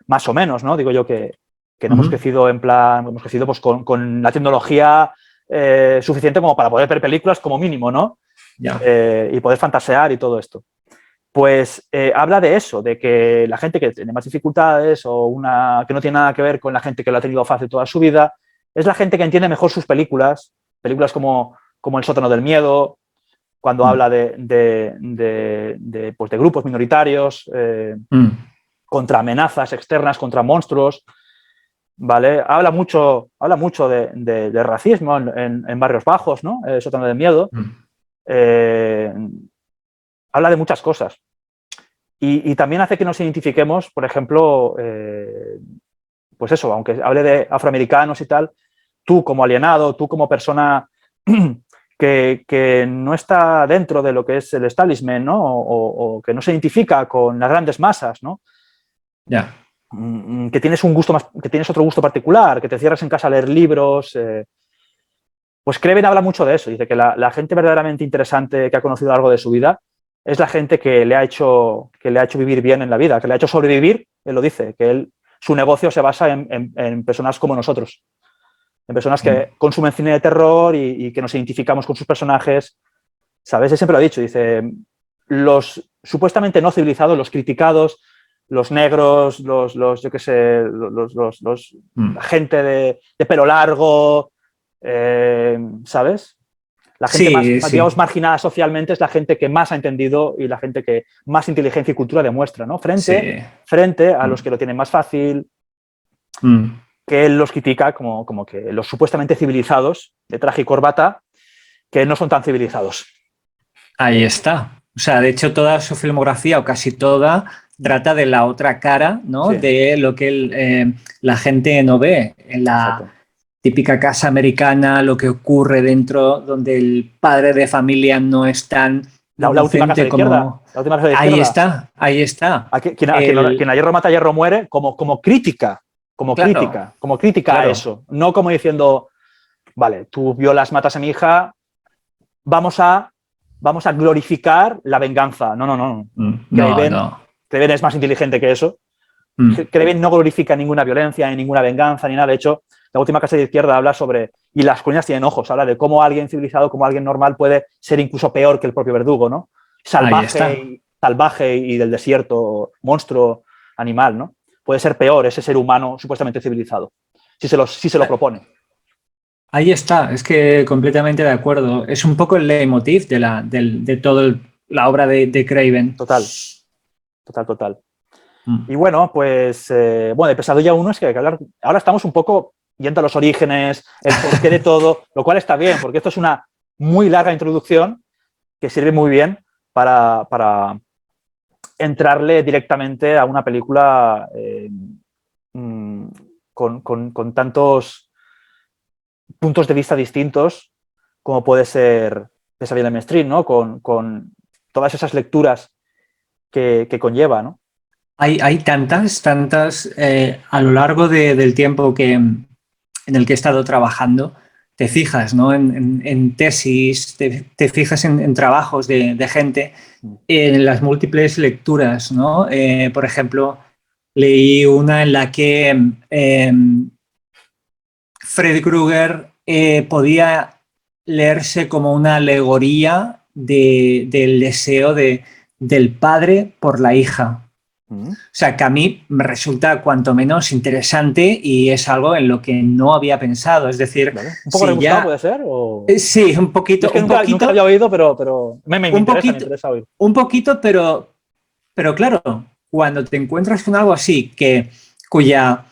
más o menos, ¿no? Digo yo que no hemos crecido en plan, hemos crecido pues con la tecnología suficiente como para poder ver películas como mínimo, ¿no? Y poder fantasear y todo esto. Pues habla de eso, de que la gente que tiene más dificultades o que no tiene nada que ver con la gente que lo ha tenido fácil toda su vida, es la gente que entiende mejor sus películas como El sótano del miedo, cuando habla de grupos minoritarios, contra amenazas externas, contra monstruos, ¿vale? Habla mucho de racismo en Barrios Bajos, ¿no? El sótano del miedo. Habla de muchas cosas. Y también hace que nos identifiquemos, por ejemplo, pues eso, aunque hable de afroamericanos y tal, tú como alienado, tú como persona que no está dentro de lo que es el establishment, ¿no? O que no se identifica con las grandes masas, ¿no? Que tienes que tienes otro gusto particular, que te cierras en casa a leer libros. Pues Craven habla mucho de eso. Dice que la gente verdaderamente interesante que ha conocido a lo largo de su vida es la gente que le ha hecho vivir bien en la vida, que le ha hecho sobrevivir. Él lo dice, que su negocio se basa en personas como nosotros, en personas que consumen cine de terror y que nos identificamos con sus personajes. ¿Sabes? Él siempre lo ha dicho. Dice, los supuestamente no civilizados, los criticados, los negros, yo qué sé, la gente de pelo largo, ¿sabes? La gente más, digamos, marginada socialmente es la gente que más ha entendido y la gente que más inteligencia y cultura demuestra, ¿no? Frente a los que lo tienen más fácil, que él los critica como que los supuestamente civilizados, de traje y corbata, que no son tan civilizados. Ahí está. O sea, de hecho, toda su filmografía, o casi toda, trata de la otra cara, ¿no? Sí. De lo que la gente no ve en la típica casa americana, lo que ocurre dentro, donde el padre de familia no es tan... La última casa de izquierda. Ahí está. Quien a hierro mata, a hierro muere, como crítica. Como crítica a eso. No como diciendo, vale, tú violas, matas a mi hija, vamos a glorificar la venganza. No. Craven es más inteligente que eso. Craven no glorifica ninguna violencia, ni ninguna venganza, ni nada. De hecho, la última casa de izquierda habla sobre, y las colinas tienen ojos, habla de cómo alguien civilizado, como alguien normal puede ser incluso peor que el propio verdugo, ¿no? Salvaje y del desierto, monstruo, animal, ¿no? Puede ser peor ese ser humano supuestamente civilizado, si se lo propone. Ahí está, es que completamente de acuerdo. Es un poco el leitmotiv de toda la obra de Craven. Total. Y bueno, pues, de Pesadilla 1 es que hay que hablar. Ahora estamos un poco yendo a los orígenes, el porqué de todo, lo cual está bien, porque esto es una muy larga introducción que sirve muy bien para entrarle directamente a una película con tantos puntos de vista distintos como puede ser Pesadilla en Elm Street, ¿no? Con todas esas lecturas que conlleva, ¿no? Hay tantas a lo largo del tiempo en el que he estado trabajando, te fijas, ¿no? En tesis, te fijas en trabajos de gente, en las múltiples lecturas, ¿no? Por ejemplo, leí una en la que Freddy Krueger podía leerse como una alegoría del deseo del padre por la hija. O sea, que a mí me resulta cuanto menos interesante y es algo en lo que no había pensado. Es decir, ¿vale? ¿Un poco rebuscado puede ser? ¿O? Sí, un poquito. Es que nunca lo había oído, pero me interesa oír. Un poquito, pero claro, cuando te encuentras con algo así, cuya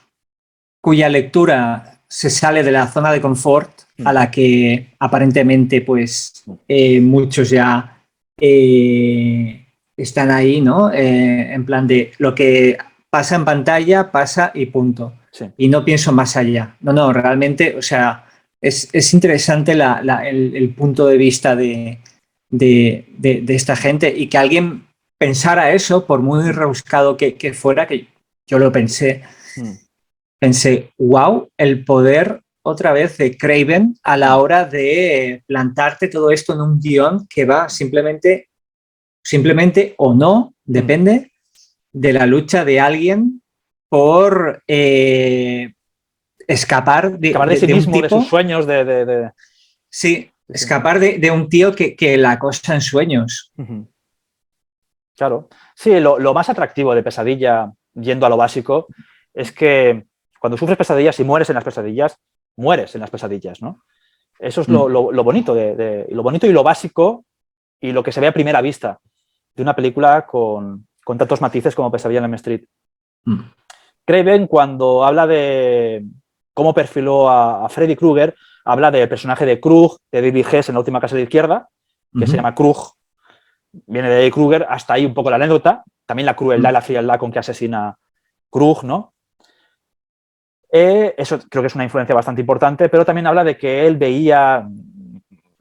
lectura se sale de la zona de confort a la que aparentemente pues muchos ya están ahí, ¿no? En plan de lo que pasa en pantalla, pasa y punto. Sí. Y no pienso más allá. No, realmente, o sea, es interesante el punto de vista de esta gente y que alguien pensara eso, por muy rebuscado que fuera, que yo lo pensé. Pensé, wow, el poder otra vez de Craven a la hora de plantarte todo esto en un guión que va simplemente o no, depende de la lucha de alguien por escapar de sí mismo, un tipo, de sus sueños, Sí, escapar de un tío que la acosa en sueños. Claro. Sí, lo más atractivo de Pesadilla, yendo a lo básico, es que cuando sufres pesadillas y mueres en las pesadillas, ¿no? Eso es lo bonito, lo bonito y lo básico y lo que se ve a primera vista de una película con tantos matices como Pesadilla en Elm Street. Craven, cuando habla de cómo perfiló a Freddy Krueger, habla del personaje de Krug, de David Hess en La última casa de la izquierda, que se llama Krug, viene de Krueger, hasta ahí un poco la anécdota, también la crueldad y la frialdad con que asesina Krug, ¿no? Eso creo que es una influencia bastante importante, pero también habla de que él veía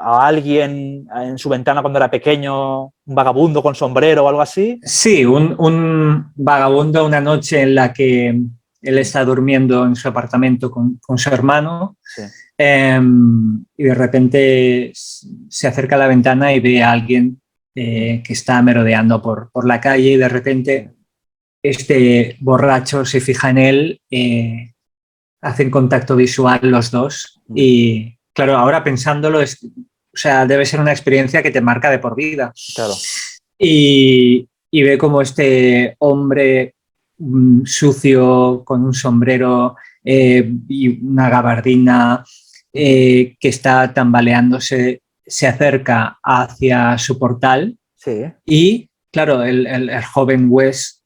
a alguien en su ventana cuando era pequeño, un vagabundo con sombrero o algo así. Sí, un vagabundo una noche en la que él está durmiendo en su apartamento con su hermano, sí. Y de repente se acerca a la ventana y ve a alguien que está merodeando por la calle y de repente este borracho se fija en él, hacen contacto visual los dos y claro, ahora pensándolo, o sea, debe ser una experiencia que te marca de por vida. Claro. Y ve como este hombre sucio con un sombrero y una gabardina que está tambaleándose, se acerca hacia su portal. Sí. Y claro, el joven Wes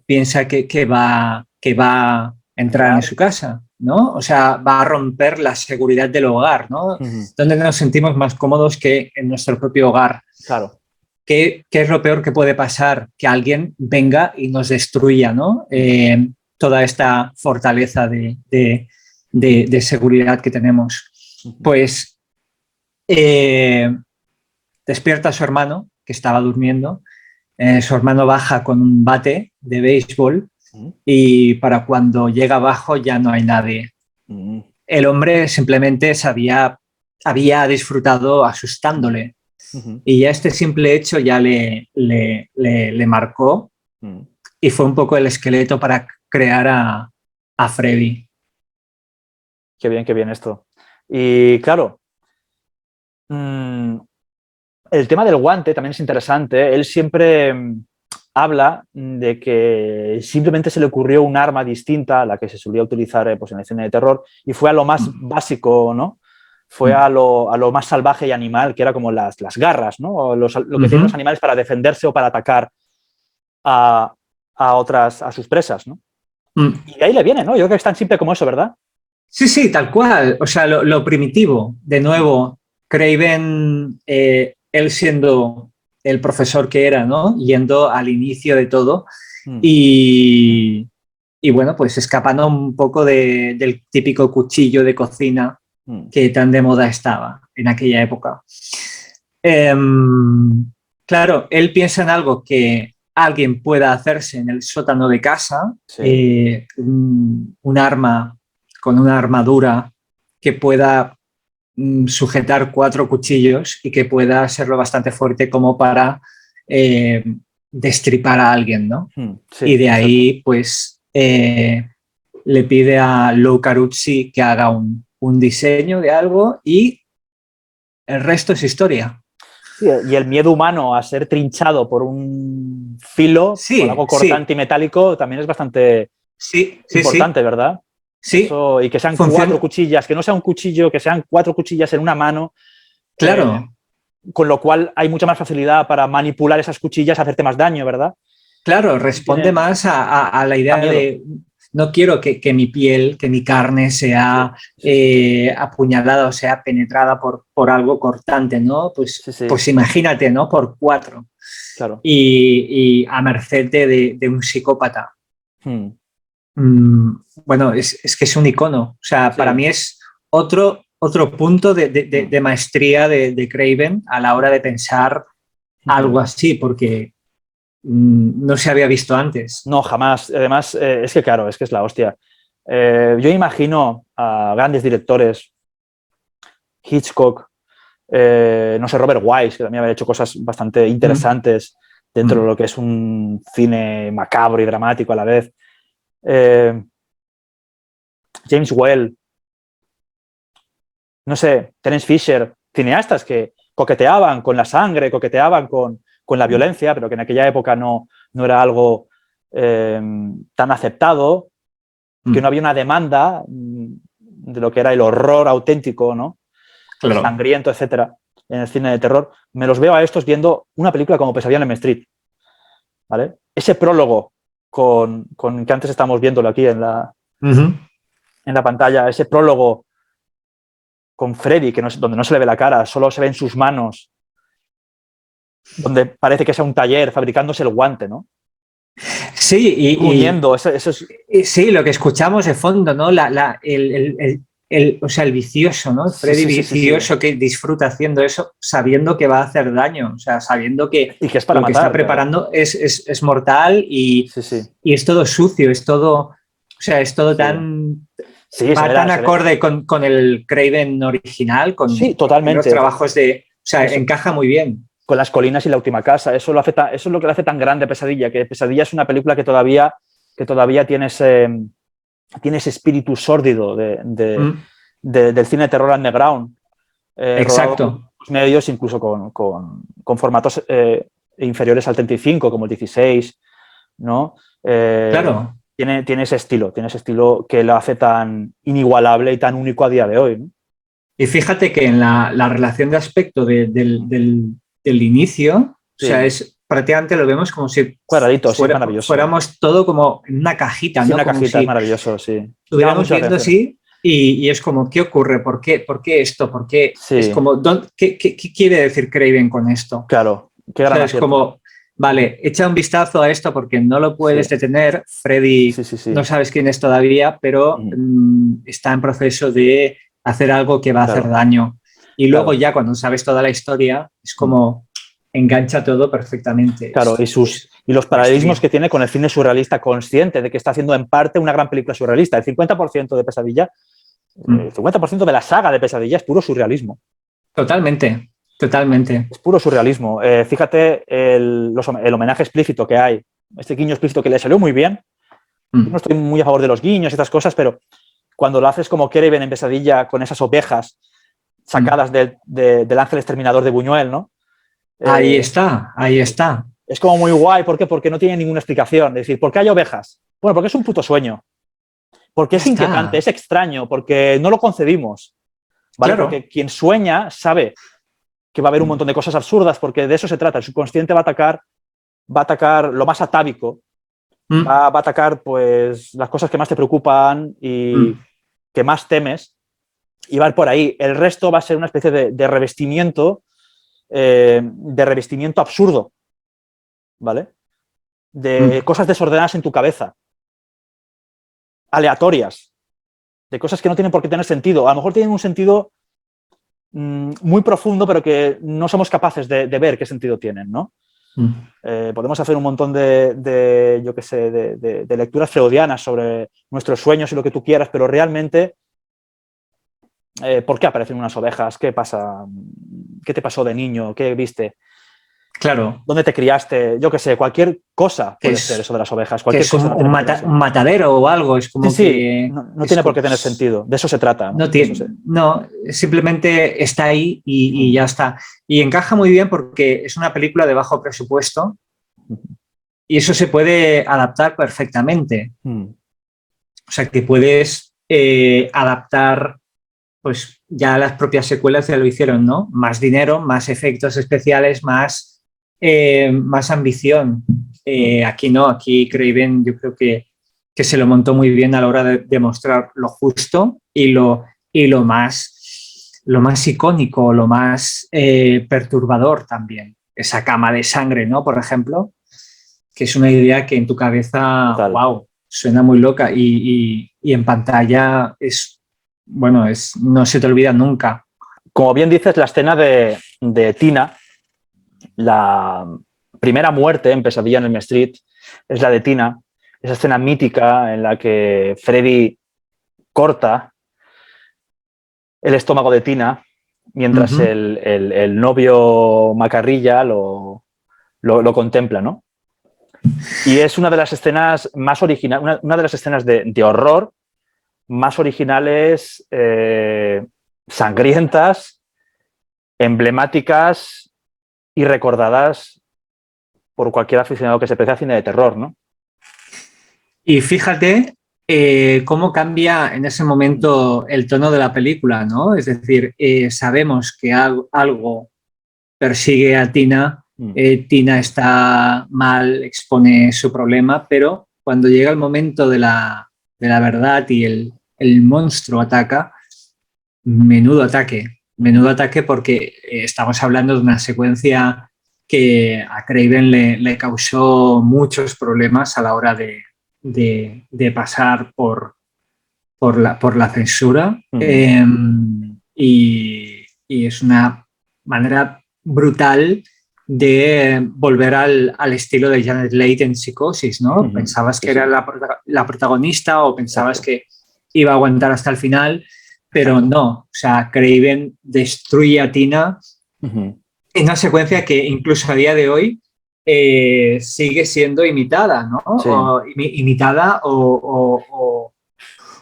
piensa que va a entrar en su casa, ¿no? O sea, va a romper la seguridad del hogar, ¿no? Donde nos sentimos más cómodos que en nuestro propio hogar. Claro. ¿Qué es lo peor que puede pasar? Que alguien venga y nos destruya, ¿no? Toda esta fortaleza de seguridad que tenemos. Pues despierta a su hermano, que estaba durmiendo. Su hermano baja con un bate de béisbol y para cuando llega abajo ya no hay nadie. El hombre simplemente había disfrutado asustándole. Y ya este simple hecho ya le marcó y fue un poco el esqueleto para crear a Freddy. Qué bien esto. Y claro, el tema del guante también es interesante. Él siempre habla de que simplemente se le ocurrió un arma distinta a la que se solía utilizar pues, en el cine de terror y fue a lo más básico, ¿no? Fue a lo más salvaje y animal, que era como las garras, ¿no? O lo que tienen los animales para defenderse o para atacar a sus presas, ¿no? Y de ahí le viene, ¿no? Yo creo que es tan simple como eso, ¿verdad? Sí, sí, tal cual. O sea, lo primitivo. De nuevo, Craven, él siendo el profesor que era, ¿no? Yendo al inicio de todo y, y bueno, pues escapando un poco del típico cuchillo de cocina que tan de moda estaba en aquella época. Claro, él piensa en algo que alguien pueda hacerse en el sótano de casa, Sí. un arma con una armadura que pueda sujetar 4 cuchillos y que pueda ser lo bastante fuerte como para destripar a alguien, ¿no? Sí, Y de exacto. ahí, pues, le pide a Lou Caruzzi que haga un diseño de algo y el resto es historia. Sí, y el miedo humano a ser trinchado por un filo, por Sí, algo sí, cortante y metálico, también es bastante sí, sí, sí, importante, ¿verdad? sí, Eso, y que sean 4 funciona, cuchillas, que no sea un cuchillo, que sean 4 cuchillas en una mano, claro, con lo cual hay mucha más facilidad para manipular esas cuchillas, hacerte más daño, ¿verdad? claro, responde Tienen, más a la da idea miedo. de no quiero que mi piel, que mi carne Sí, sea sí, sí, sí. apuñalada o sea penetrada por algo cortante, ¿no? Sí, Pues sí, imagínate, ¿no? Por 4 claro. y a merced de un psicópata. Hmm. Bueno, es que es un icono. O sea, para Sí. mí es otro punto Hmm. de maestría de Craven a la hora de pensar Hmm. algo así, porque no se había visto antes. No, jamás. Además, es que claro, es que es la hostia. Yo imagino a grandes directores, Hitchcock, no sé, Robert Wise, que también había hecho cosas bastante Mm, interesantes dentro de mm. lo que es un cine macabro y dramático a la vez. Eh, James Whale, no sé, Terence Fisher, cineastas que coqueteaban con la sangre, coqueteaban con la violencia, pero que en aquella época no era algo tan aceptado, que no Mm, había una demanda de lo que era el horror auténtico, ¿no? claro. Sangriento, etcétera, en el cine de terror. Me los veo a estos viendo una película como Pesadilla en Elm Street, ¿vale? Ese prólogo con que antes estamos viéndolo aquí Ujú. en la pantalla, ese prólogo con Freddy, que no, donde no se le ve la cara, solo se ven sus manos, donde parece que sea un taller fabricándose el guante, ¿no? Sí, Gruñendo, eso es... sí, lo que escuchamos de fondo, ¿no? O sea, el vicioso, ¿no? El Sí, Freddy sí, sí, sí, sí. vicioso que disfruta haciendo eso, sabiendo que va a hacer daño, o sea, sabiendo que Y que es para lo que está matar, claro. preparando es mortal Sí, sí, y es todo sucio, es todo, o sea, es todo sí. tan, Sí, va tan se ve. acorde con el Craven original, Sí, con los primeros totalmente. trabajos o sea, Eso, encaja muy bien. con las colinas y la última casa. Eso es lo que le hace tan grande Pesadilla, que Pesadilla es una película que todavía tiene ese espíritu sórdido Mm, del cine de terror underground, rodado con exacto, medios, incluso con formatos inferiores al 35, como el 16, ¿no? Eh, claro. tiene ese estilo que lo hace tan inigualable y tan único a día de hoy, ¿no? Y fíjate que en la relación de aspecto del inicio, o sea, Sí, es prácticamente lo vemos como si cuadradito, sí, es maravilloso. fuéramos todo como en una cajita, Sí, ¿no? una Como cajita, es si maravilloso, sí. Llama estuviéramos mucho la viendo atención. así y es como, ¿qué ocurre? Por qué esto? ¿Por qué? Es Sí, como, ¿qué quiere decir Craven con esto? O claro, qué gran sea, es acierto. como, vale, echa un vistazo a esto porque no lo Sí, puedes detener. Freddy sí, sí, no sí. sabes quién es todavía, pero Ujú. está en proceso de hacer algo que va a hacer Claro, daño. Y luego claro. ya cuando sabes toda la historia, es Mm. como engancha todo perfectamente. Claro, y los paralelismos Maestría. que tiene con el cine surrealista, consciente de que está haciendo en parte una gran película surrealista. El 50% de Pesadilla, el Mm. 50% de la saga de Pesadilla es puro surrealismo. Totalmente, totalmente. Es puro surrealismo. Fíjate el homenaje explícito que hay, este guiño explícito que le salió muy bien. Yo no Mm. estoy muy a favor de los guiños y estas cosas, pero cuando lo haces como Kraven en Pesadilla con esas ovejas Mm. sacadas del ángel exterminador de Buñuel, ¿no? Ahí Eh, está, ahí está. es como muy guay. ¿Por qué? Porque no tiene ninguna explicación. Es decir, ¿por qué hay ovejas? Bueno, porque es un puto sueño. Porque Ya es inquietante, está. es extraño, porque no lo concebimos, ¿vale? Claro. Porque quien sueña sabe que va a haber un Mm. montón de cosas absurdas, porque de eso se trata. El subconsciente va a atacar lo más atávico, Mm. va a atacar pues las cosas que más te preocupan y Mm. que más temes y va por ahí. El resto va a ser una especie de revestimiento absurdo, ¿vale? De cosas desordenadas en tu cabeza, aleatorias, de cosas que no tienen por qué tener sentido. A lo mejor tienen un sentido muy profundo, pero que no somos capaces de ver qué sentido tienen, ¿no? Podemos hacer un montón yo qué sé, de lecturas freudianas sobre nuestros sueños y lo que tú quieras, pero realmente, ¿por qué aparecen unas ovejas? ¿Qué pasa? ¿Qué te pasó de niño? ¿Qué viste? Claro. ¿Dónde te criaste? Yo qué sé, cualquier cosa puede ser eso de las ovejas. Cualquier cosa un matadero o algo. Es como que... No tiene por qué tener sentido. De eso se trata. No, simplemente está ahí y ya está. Y encaja muy bien porque es una película de bajo presupuesto y eso se puede adaptar perfectamente. O sea, que puedes adaptar, pues ya las propias secuelas ya lo hicieron, ¿no? Más dinero, más efectos especiales, más ambición. Aquí no, aquí Craven yo creo que se lo montó muy bien a la hora de mostrar lo justo y lo más icónico, lo más perturbador también. Esa cama de sangre, ¿no? Por ejemplo, que es una idea que en tu cabeza, wow, suena muy loca y en pantalla no se te olvida nunca. Como bien dices, la escena de Tina, la primera muerte en Pesadilla en Elm Street es la de Tina, esa escena mítica en la que Freddy corta el estómago de Tina mientras el novio Macarrilla lo contempla, ¿no? Y es una de las escenas más originales, una de las escenas de horror más originales, sangrientas, emblemáticas y recordadas por cualquier aficionado que se precie a cine de terror, ¿no? Y fíjate cómo cambia en ese momento el tono de la película, ¿no? Es decir, sabemos que algo persigue a Tina, Tina está mal, expone su problema, pero cuando llega el momento de la verdad y el monstruo ataca, menudo ataque porque estamos hablando de una secuencia que a Craven le causó muchos problemas a la hora de pasar por la censura. Y es una manera brutal de volver al estilo de Janet Leigh en Psicosis, ¿no? Pensabas que era la protagonista o pensabas que iba a aguantar hasta el final, pero no. O sea, Craven destruye a Tina en una secuencia que incluso a día de hoy sigue siendo imitada, ¿no? Imitada o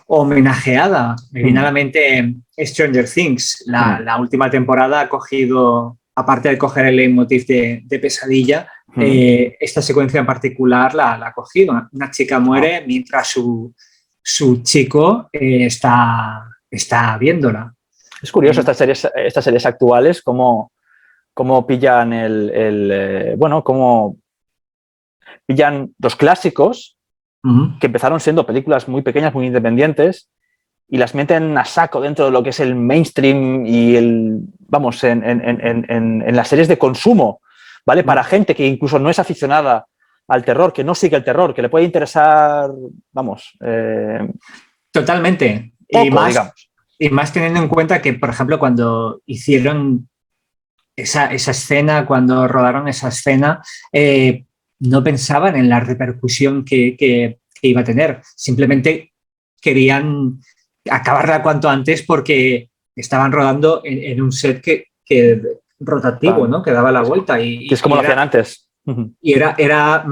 homenajeada. Me viene a la mente Stranger Things. La última temporada ha cogido, aparte de coger el leitmotiv de Pesadilla, esta secuencia en particular la ha cogido. Una chica muere mientras su chico está viéndola. Es curioso estas series actuales, cómo pillan cómo pillan los clásicos que empezaron siendo películas muy pequeñas, muy independientes, y las meten a saco dentro de lo que es el mainstream y en las series de consumo, ¿vale? Para gente que incluso no es aficionada al terror, que no sigue el terror, que le puede interesar, Totalmente. Y más teniendo en cuenta que, por ejemplo, cuando hicieron esa escena, cuando rodaron esa escena, no pensaban en la repercusión que iba a tener. Simplemente querían acabarla cuanto antes porque estaban rodando en un set que rotativo, ¿no? Que daba la vuelta. Y es como lo hacían antes. Y era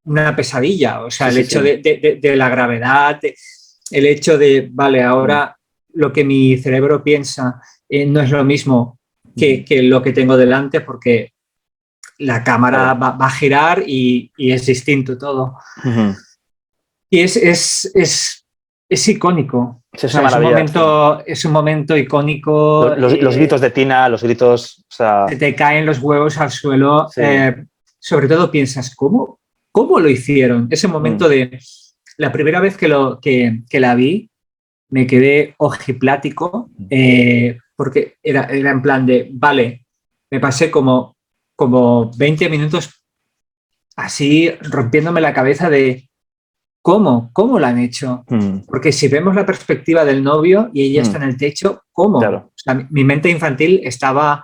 una pesadilla. O sea, el hecho de la gravedad, el hecho de, vale, ahora lo que mi cerebro piensa no es lo mismo que lo que tengo delante porque la cámara va a girar y es distinto todo. Y es icónico. Es una maravilla. Es un momento icónico. Los gritos de Tina, los gritos... O sea... Se te caen los huevos al suelo. Sí. Sobre todo piensas, ¿cómo lo hicieron? Ese momento de... La primera vez que la vi, me quedé ojiplático porque era en plan de, vale, me pasé como 20 minutos así rompiéndome la cabeza de cómo lo han hecho. Porque si vemos la perspectiva del novio y ella está en el techo, ¿cómo? Claro. O sea, mi mente infantil estaba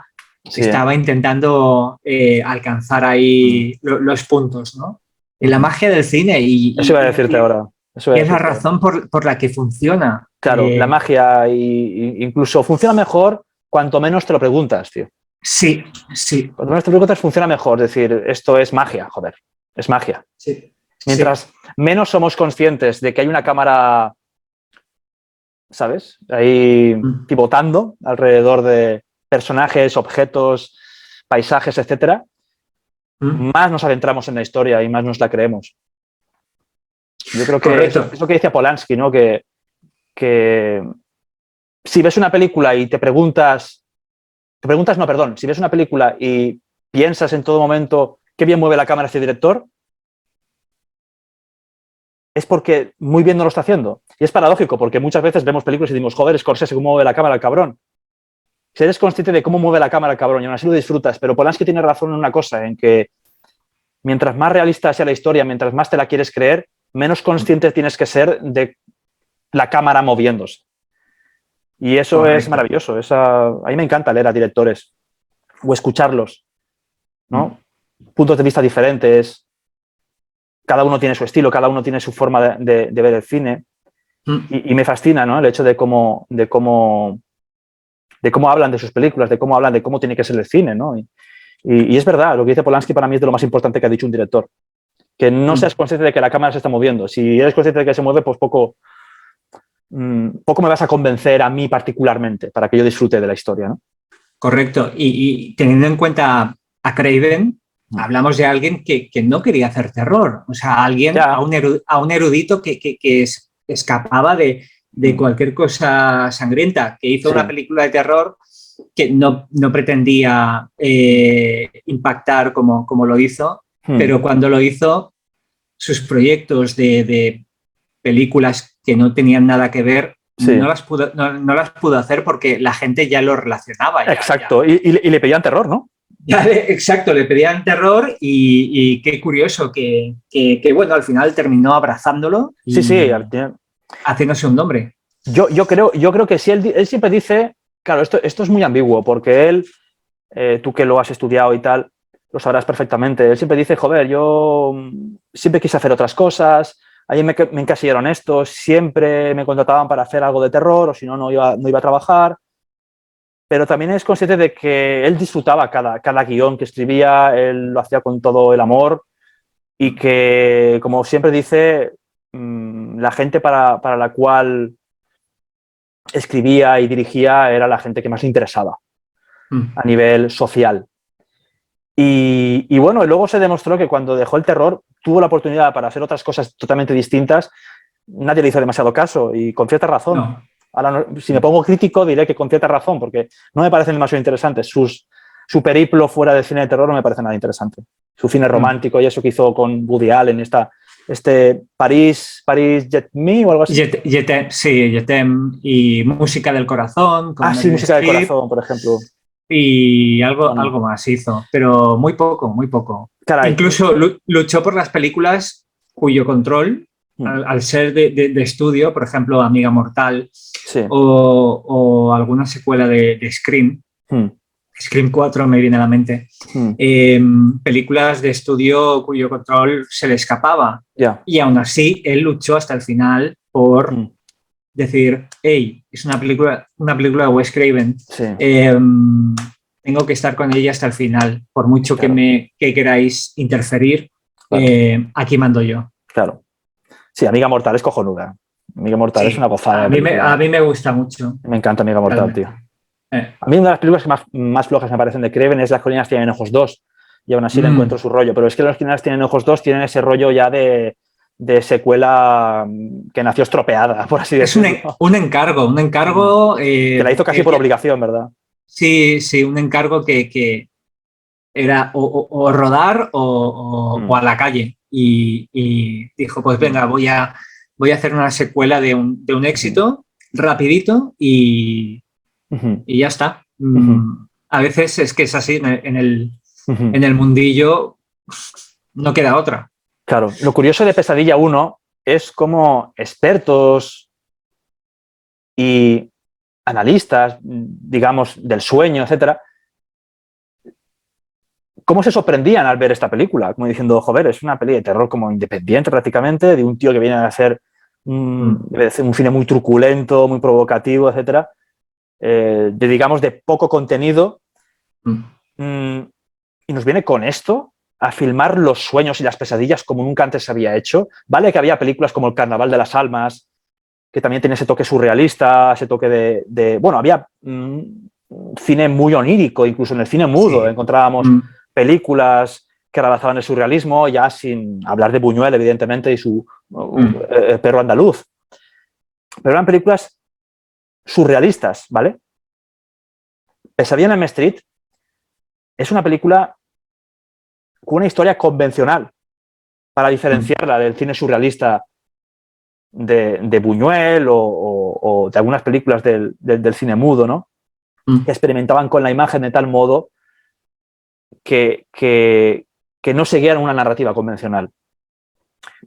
intentando alcanzar ahí los puntos, ¿no? En la magia del cine. Eso iba a decirte ahora. Y es la razón por la que funciona. Claro, la magia incluso funciona mejor cuanto menos te lo preguntas, tío. Sí. Cuanto menos te preguntas funciona mejor. Es decir, esto es magia, joder. Es magia. Sí. Mientras menos somos conscientes de que hay una cámara, ¿sabes? Ahí pivotando alrededor de personajes, objetos, paisajes, etcétera, más nos adentramos en la historia y más nos la creemos. Yo creo que es lo que decía Polanski, ¿no? Que si ves una película y si ves una película y piensas en todo momento qué bien mueve la cámara este director, es porque muy bien no lo está haciendo. Y es paradójico, porque muchas veces vemos películas y decimos, joder, Scorsese, ¿cómo mueve la cámara el cabrón? Si eres consciente de cómo mueve la cámara el cabrón y aún así lo disfrutas, pero Polanski tiene razón en una cosa, en que mientras más realista sea la historia, mientras más te la quieres creer, menos consciente tienes que ser de la cámara moviéndose. Y eso es maravilloso. A mí me encanta leer a directores o escucharlos, ¿no? Puntos de vista diferentes. Cada uno tiene su estilo, cada uno tiene su forma de ver el cine. Y me fascina, ¿no? El hecho de cómo hablan de sus películas, de cómo hablan de cómo tiene que ser el cine, ¿no? Y es verdad, lo que dice Polanski para mí es de lo más importante que ha dicho un director. Que no seas consciente de que la cámara se está moviendo. Si eres consciente de que se mueve, pues poco me vas a convencer a mí particularmente para que yo disfrute de la historia, ¿no? Correcto. Y teniendo en cuenta a Craven, hablamos de alguien que no quería hacer terror. O sea, a un erudito que escapaba de cualquier cosa sangrienta, que hizo una película de terror que no pretendía impactar como lo hizo, pero cuando lo hizo, sus proyectos de películas que no tenían nada que ver, no las pudo hacer porque la gente ya lo relacionaba. Exacto, y le pedían terror, ¿no? Exacto, le pedían terror y qué curioso que bueno, al final terminó abrazándolo y haciéndose un nombre. Yo creo que sí, él siempre dice, claro, esto es muy ambiguo porque él, tú que lo has estudiado y tal, lo sabrás perfectamente. Él siempre dice, joder, yo siempre quise hacer otras cosas, ahí me encasillaron esto, siempre me contrataban para hacer algo de terror o si no, no iba a trabajar. Pero también es consciente de que él disfrutaba cada guión que escribía, él lo hacía con todo el amor y que, como siempre dice, la gente para la cual escribía y dirigía era la gente que más le interesaba a nivel social. Y bueno, luego se demostró que cuando dejó el terror tuvo la oportunidad para hacer otras cosas totalmente distintas. Nadie le hizo demasiado caso y con cierta razón. No. Ahora, si me pongo crítico, diré que con cierta razón, porque no me parecen demasiado interesantes. Su periplo fuera del cine de terror no me parece nada interesante. Su cine romántico y eso que hizo con Woody Allen, París Jet Me o algo así. Jetem y Música del Corazón. Sí, Música del Corazón, por ejemplo. Y algo más hizo, pero muy poco. Caray. Incluso luchó por las películas cuyo control, al ser de estudio, por ejemplo, Amiga Mortal, sí. o alguna secuela de Scream, Scream 4 me viene a la mente, películas de estudio cuyo control se le escapaba. Y aún así, él luchó hasta el final por decir, hey, es una película de Wes Craven, tengo que estar con ella hasta el final, por mucho que queráis interferir, aquí mando yo. Claro. Sí, Amiga Mortal es cojonuda. Amiga Mortal es una gozada. A mí me gusta mucho. Me encanta Amiga Mortal, tío. A mí una de las películas que más flojas me parecen de Craven es Las colinas tienen ojos 2, y aún así le encuentro su rollo, pero es que Las colinas tienen ojos 2 tienen ese rollo ya de secuela que nació estropeada, por así decirlo. Es un encargo que la hizo casi por obligación, ¿verdad? Sí, un encargo que era o rodar o a la calle, y dijo, pues venga, voy a hacer una secuela de un éxito, rapidito y ya está. A veces es que es así, en el mundillo no queda otra. Claro, lo curioso de Pesadilla 1 es cómo expertos y analistas, digamos, del sueño, etcétera, cómo se sorprendían al ver esta película, como diciendo, joder, es una peli de terror como independiente prácticamente, de un tío que viene a hacer un cine muy truculento, muy provocativo, etcétera, digamos, de poco contenido, y nos viene con esto a filmar los sueños y las pesadillas como nunca antes se había hecho. Vale que había películas como El Carnaval de las Almas, que también tiene ese toque surrealista, ese toque bueno, había cine muy onírico, incluso en el cine mudo encontrábamos películas que rebazaban el surrealismo, ya sin hablar de Buñuel, evidentemente, y su perro andaluz. Pero eran películas surrealistas, ¿vale? Pesadilla en Elm Street es una película con una historia convencional para diferenciarla del cine surrealista de Buñuel o de algunas películas del cine mudo, ¿no? Que experimentaban con la imagen de tal modo que no seguían una narrativa convencional.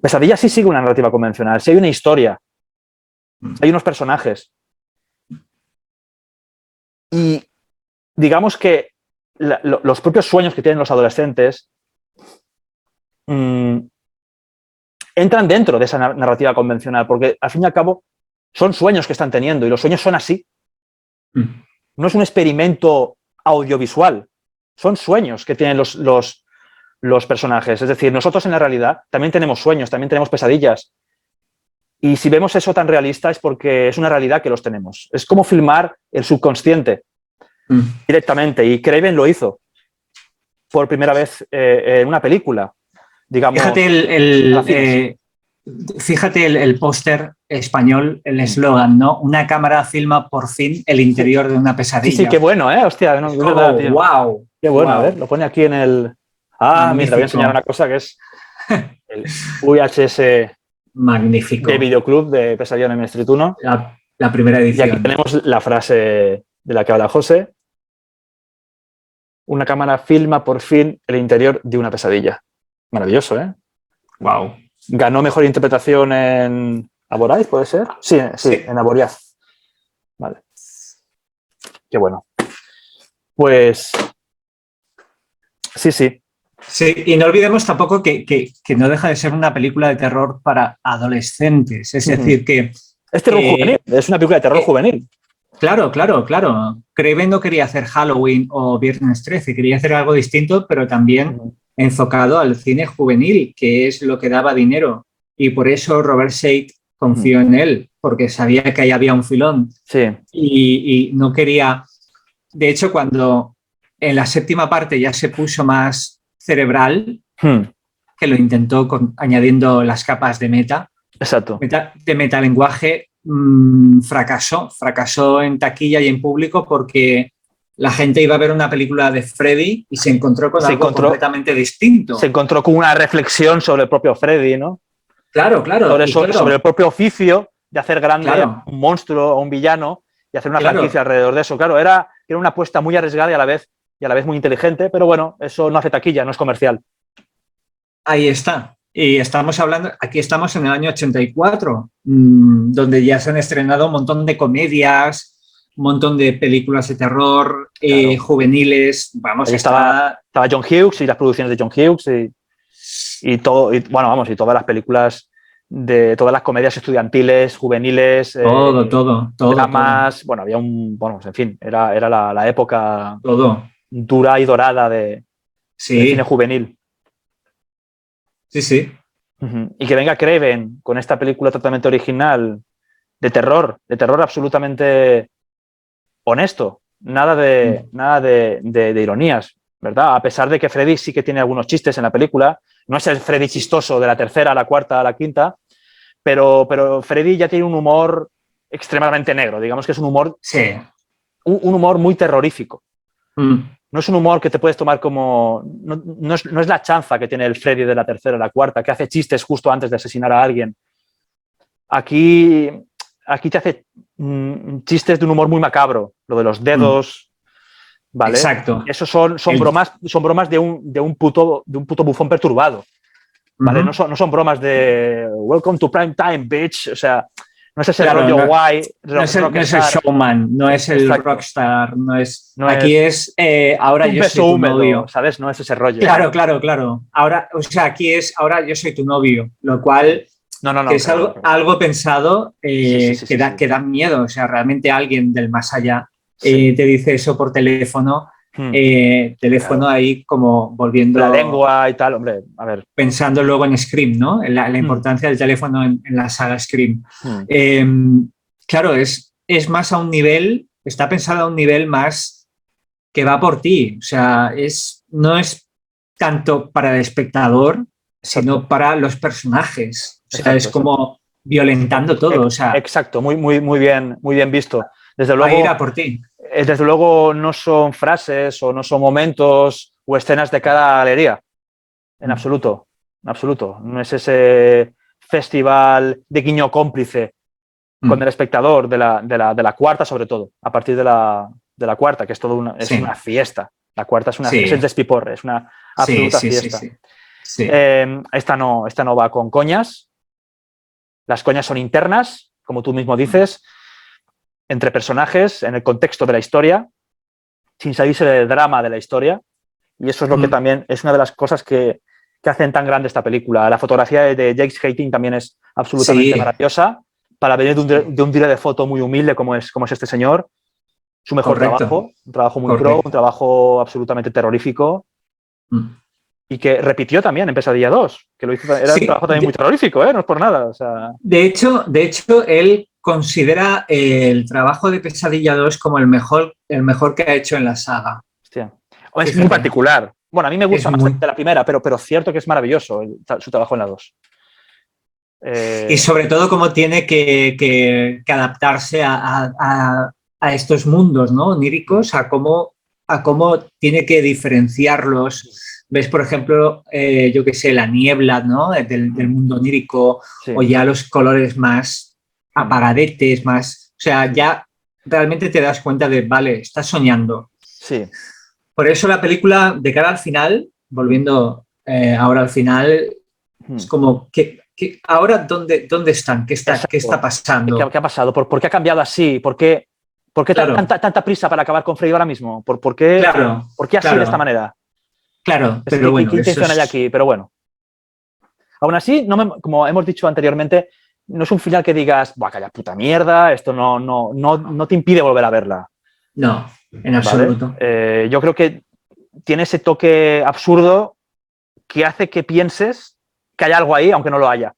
Pesadilla sí sigue una narrativa convencional, sí hay una historia, hay unos personajes. Y digamos que los propios sueños que tienen los adolescentes entran dentro de esa narrativa convencional, porque al fin y al cabo son sueños que están teniendo y los sueños son así. No es un experimento audiovisual, son sueños que tienen los personajes. Es decir, nosotros en la realidad también tenemos sueños, también tenemos pesadillas. Y si vemos eso tan realista es porque es una realidad que los tenemos. Es como filmar el subconsciente directamente. Y Craven lo hizo por primera vez en una película. Digamos, fíjate el póster español, el eslogan, ¿no? Una cámara filma por fin el interior de una pesadilla. Sí, qué bueno, ¿eh? Hostia, no, es verdad, tío. ¡Wow! Qué bueno, wow. A ver, lo pone aquí en el... Ah, mira, te voy a enseñar una cosa que es el VHS magnífico de videoclub de Pesadilla en Elm Street 1. La primera edición. Y aquí tenemos la frase de la que habla José. Una cámara filma por fin el interior de una pesadilla. Maravilloso, ¿eh? Wow. Ganó mejor interpretación en Aborais, ¿puede ser? Sí, en Aboríaz. Vale. Qué bueno. Pues... Sí. Sí, y no olvidemos tampoco que no deja de ser una película de terror para adolescentes. Es decir, que... Es terror juvenil, es una película de terror juvenil. Claro. Craven no quería hacer Halloween o Viernes 13, quería hacer algo distinto, pero también enfocado al cine juvenil, que es lo que daba dinero. Y por eso Robert Shade confió en él, porque sabía que ahí había un filón. Sí. Y no quería... De hecho, cuando en la séptima parte ya se puso más cerebral, que lo intentó añadiendo las capas de meta. Exacto. De metalenguaje, fracasó en taquilla y en público porque la gente iba a ver una película de Freddy y se encontró con algo completamente distinto. Se encontró con una reflexión sobre el propio Freddy, ¿no? Claro. Sobre el propio oficio de hacer grande a un monstruo o un villano y hacer una franquicia alrededor de eso. Claro, era una apuesta muy arriesgada y a la vez muy inteligente, pero bueno, eso no hace taquilla, no es comercial. Ahí está. Y aquí estamos en el año 84, donde ya se han estrenado un montón de comedias, un montón de películas de terror juveniles. Vamos, estaba John Hughes y las producciones de John Hughes y todas las películas de todas las comedias estudiantiles, juveniles, todo. Dramas, bueno, había en fin, era la época dura y dorada de cine juvenil. Sí. Y que venga Craven con esta película totalmente original, de terror absolutamente honesto, nada de ironías, ¿verdad? A pesar de que Freddy sí que tiene algunos chistes en la película, no es el Freddy chistoso de la tercera, a la cuarta, a la quinta, pero Freddy ya tiene un humor extremadamente negro, digamos que es un humor, un humor muy terrorífico. No es un humor que te puedes tomar como... No es la chanza que tiene el Freddy de la tercera o la cuarta, que hace chistes justo antes de asesinar a alguien. Aquí te hace chistes de un humor muy macabro, lo de los dedos, ¿vale? Exacto. Esos son bromas de un puto bufón perturbado, ¿vale? No son bromas de Welcome to Prime Time, bitch. O sea, no es ese rollo guay. No es el showman, no es el rockstar, aquí es ahora yo soy tu húmedo, novio. ¿Sabes? No es ese rollo. Claro. Ahora, o sea, aquí es ahora yo soy tu novio, lo cual que es algo pensado que da miedo. O sea, realmente alguien del más allá te dice eso por teléfono. Ahí como volviendo... La lengua y tal, hombre, a ver. Pensando luego en Scream, ¿no? En la importancia del teléfono en la saga Scream. Claro, es más a un nivel, está pensado a un nivel más que va por ti. O sea, no es tanto para el espectador, sino para los personajes. O sea, es como violentando todo. O sea, exacto, muy bien visto. Desde luego, va a ir a por ti. Desde luego no son frases o no son momentos o escenas de cada galería. En absoluto. No es ese festival de guiño cómplice con el espectador de la cuarta, sobre todo. A partir de la cuarta, que es todo una fiesta. La cuarta es es el despiporre, es una absoluta fiesta. Sí. Esta no va con coñas. Las coñas son internas, como tú mismo dices, entre personajes, en el contexto de la historia, sin salirse del drama de la historia. Y eso es lo que también es una de las cosas que hacen tan grande esta película. La fotografía de Jake Hayting también es absolutamente maravillosa. Para venir de un director de foto muy humilde como es este señor, su mejor trabajo, un trabajo muy pro, un trabajo absolutamente terrorífico. Y que repitió también en Pesadilla 2, que lo hizo, era un trabajo también muy terrorífico, no es por nada. O sea... De hecho, él considera el trabajo de Pesadilla 2 como el mejor que ha hecho en la saga. Hostia. Es muy particular. Bueno, a mí me gusta más de la primera, pero cierto que es maravilloso su trabajo en la 2. Y sobre todo cómo tiene que adaptarse a estos mundos, ¿no? Oníricos, a cómo tiene que diferenciarlos. Ves, por ejemplo, yo qué sé, la niebla, ¿no? Del mundo onírico, o ya los colores más apagadetes, más... O sea, ya realmente te das cuenta de, vale, estás soñando. Sí. Por eso la película, de cara al final, volviendo ahora al final, es como que ahora ¿dónde están? ¿Qué está pasando? ¿Qué ha pasado? ¿Por qué ha cambiado así? ¿Por qué tanta prisa para acabar con Freddy ahora mismo? ¿Por qué así de esta manera? Claro, pero bueno. ¿Qué intención hay aquí? Pero bueno. Aún así, como hemos dicho anteriormente, no es un final que digas, ¡buah, calla puta mierda! Esto no te impide volver a verla. No, en absoluto. ¿Vale? Yo creo que tiene ese toque absurdo que hace que pienses que hay algo ahí, aunque no lo haya.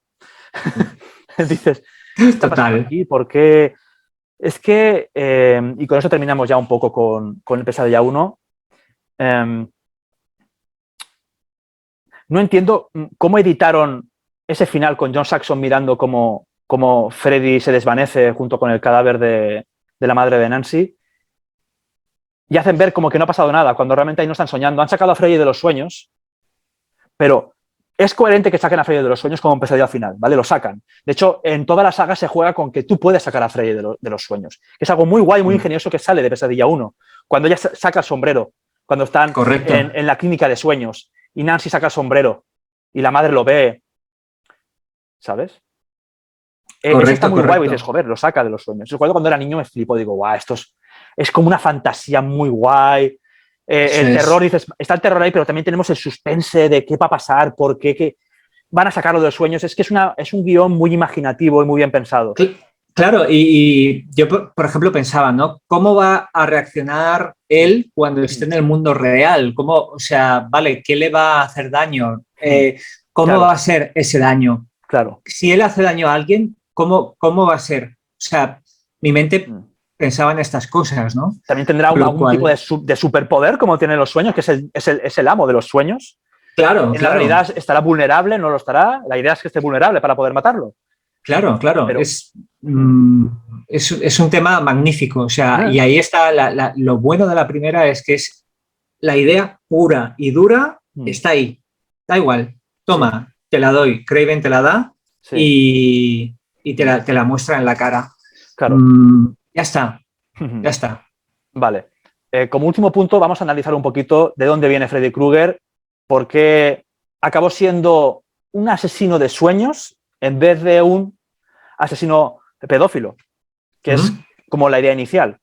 Dices, ¿qué está pasando aquí? ¿Por qué? Es que, y con eso terminamos ya un poco con el Pesadilla 1, no entiendo cómo editaron ese final con John Saxon mirando cómo Freddy se desvanece junto con el cadáver de la madre de Nancy, y hacen ver como que no ha pasado nada, cuando realmente ahí no están soñando. Han sacado a Freddy de los sueños, pero es coherente que saquen a Freddy de los sueños como en Pesadilla al final, ¿vale? Lo sacan. De hecho, en toda la saga se juega con que tú puedes sacar a Freddy de los sueños. Es algo muy guay, muy ingenioso que sale de Pesadilla 1. Cuando ella saca el sombrero, cuando están en la clínica de sueños, y Nancy saca el sombrero, y la madre lo ve, ¿sabes? Eso está muy guay, y dices, joder, lo saca de los sueños. Recuerdo cuando era niño me flipo, digo, guau, esto es como una fantasía muy guay. El terror, dices, está el terror ahí, pero también tenemos el suspense de qué va a pasar, por qué van a sacarlo de los sueños. Es que es un guión muy imaginativo y muy bien pensado. Claro, y yo, por ejemplo, pensaba, ¿no? ¿Cómo va a reaccionar él cuando esté en el mundo real? O sea, vale, ¿qué le va a hacer daño? ¿Cómo va a ser ese daño? Claro. Si él hace daño a alguien, ¿cómo va a ser? O sea, mi mente pensaba en estas cosas, ¿no? También tendrá algún tipo de superpoder, como tienen los sueños, que es el amo de los sueños. Claro, en la realidad estará vulnerable, no lo estará. La idea es que esté vulnerable para poder matarlo. Claro. Pero... Es un tema magnífico. O sea, y ahí está lo bueno de la primera, es que es la idea pura y dura, está ahí. Da igual. Toma, te la doy. Craven te la da y te la muestra en la cara. Claro. Ya está, ya está. Vale. Como último punto, vamos a analizar un poquito de dónde viene Freddy Krueger, porque acabó siendo un asesino de sueños en vez de un asesino pedófilo, que es como la idea inicial,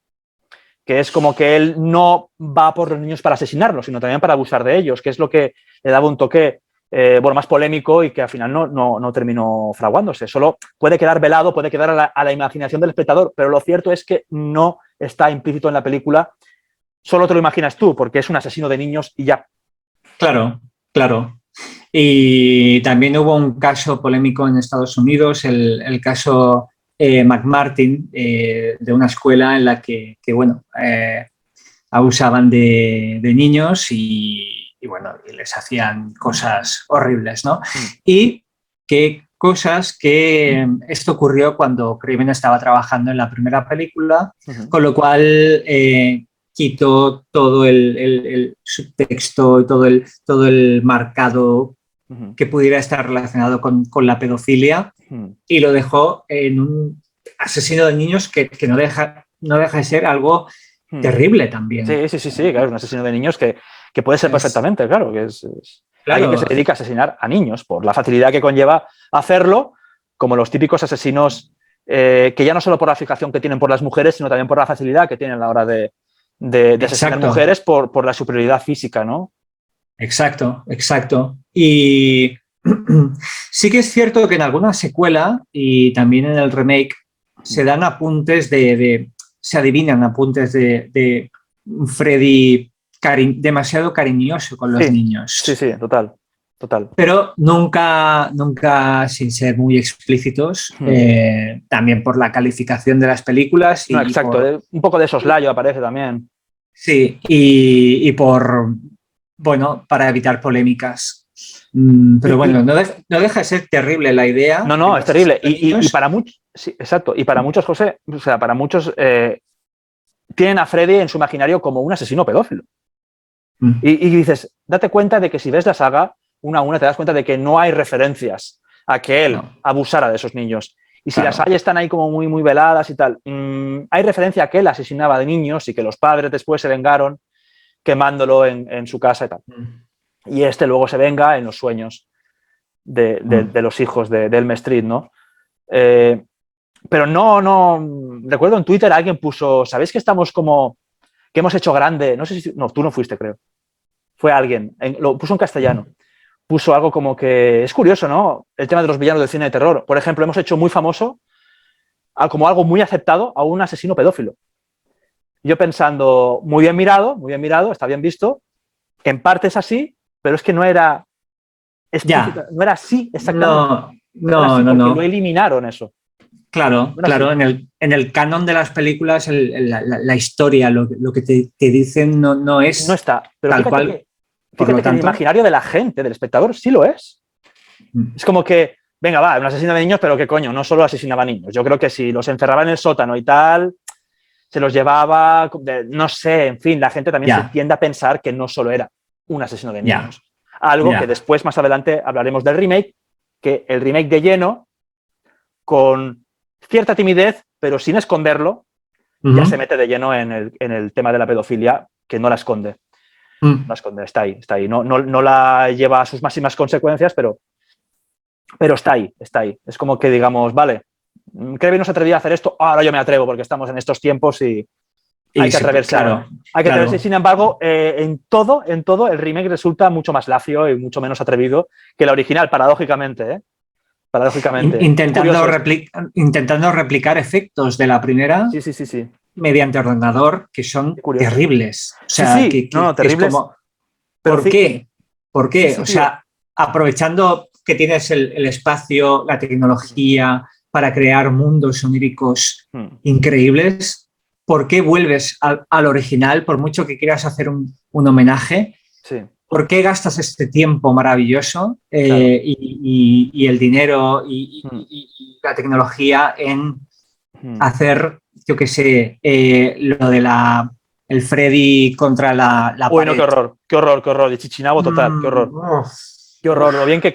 que es como que él no va por los niños para asesinarlos, sino también para abusar de ellos, que es lo que le daba un toque más polémico y que al final no terminó fraguándose. Solo puede quedar velado, puede quedar a la imaginación del espectador, pero lo cierto es que no está implícito en la película. Solo te lo imaginas tú, porque es un asesino de niños y ya. Claro, claro. Y también hubo un caso polémico en Estados Unidos, el caso McMartin, de una escuela en la que bueno, abusaban de niños y bueno, y les hacían cosas horribles, ¿no? Y qué cosas que esto ocurrió cuando Craven estaba trabajando en la primera película, con lo cual quitó todo el subtexto, todo el marcado que pudiera estar relacionado con la pedofilia y lo dejó en un asesino de niños que no deja de ser algo terrible también. Sí, claro, es un asesino de niños que puede ser perfectamente, claro, que es claro. Alguien que se dedica a asesinar a niños por la facilidad que conlleva hacerlo, como los típicos asesinos que ya no solo por la fijación que tienen por las mujeres, sino también por la facilidad que tienen a la hora de asesinar mujeres por la superioridad física, ¿no? Exacto. Y sí que es cierto que en alguna secuela y también en el remake se dan apuntes se adivinan apuntes de Freddy demasiado cariñoso con los niños. Sí, total. Pero nunca sin ser muy explícitos, también por la calificación de las películas. Exacto, un poco de soslayo aparece también. Sí, y por, bueno, para evitar polémicas. Pero bueno, no deja de ser terrible la idea. No, es terrible. Y para muchos, sí, exacto. Y para muchos, José, o sea, para muchos tienen a Freddy en su imaginario como un asesino pedófilo. Y dices, date cuenta de que si ves la saga, una a una, te das cuenta de que no hay referencias a que él abusara de esos niños. Y si las hay, están ahí como muy, muy veladas y tal. Hay referencia a que él asesinaba de niños y que los padres después se vengaron quemándolo en su casa y tal. Y este luego se venga en los sueños de los hijos de Elm Street, ¿no? Pero no... Recuerdo en Twitter alguien puso, ¿sabéis que estamos como... que hemos hecho grande? No sé si... No, tú no fuiste, creo. Fue alguien. Lo puso en castellano. Puso algo como que... Es curioso, ¿no? El tema de los villanos del cine de terror. Por ejemplo, hemos hecho muy famoso, como algo muy aceptado, a un asesino pedófilo. Yo pensando, muy bien mirado, está bien visto. En parte es así, pero es que no era no era así exactamente. No. Lo eliminaron eso. Claro, en el canon de las películas la historia, lo que te dicen no es no está, pero tal cual. Fíjate que en el imaginario de la gente, del espectador, sí lo es. Es como que, venga, va, un asesino de niños, pero qué coño, no solo asesinaba niños. Yo creo que si los encerraba en el sótano y tal, se los llevaba, no sé, en fin, la gente también se tiende a pensar que no solo era un asesino de niños. Algo que después, más adelante, hablaremos del remake, que el remake de lleno, con cierta timidez, pero sin esconderlo, ya se mete de lleno en el tema de la pedofilia, que no la esconde. No la esconde, está ahí. No la lleva a sus máximas consecuencias, pero está ahí. Es como que digamos, vale, Craven no se atrevía a hacer esto, ahora yo me atrevo porque estamos en estos tiempos y hay que atreverse. Hay que atreverse. Sin embargo, en todo, el remake resulta mucho más lacio y mucho menos atrevido que la original, paradójicamente, ¿eh? Paradójicamente. Intentando replicar efectos de la primera mediante ordenador que son terribles. O sea, terribles. Es como, ¿por qué? ¿Por qué? O sea, aprovechando que tienes el espacio, la tecnología para crear mundos oníricos increíbles, ¿por qué vuelves al original por mucho que quieras hacer un homenaje? Sí. ¿Por qué gastas este tiempo maravilloso y el dinero y la tecnología en hacer, yo qué sé, lo de el Freddy contra la pared? Bueno, qué horror, de Chichinabo total, qué horror. Qué horror, lo bien que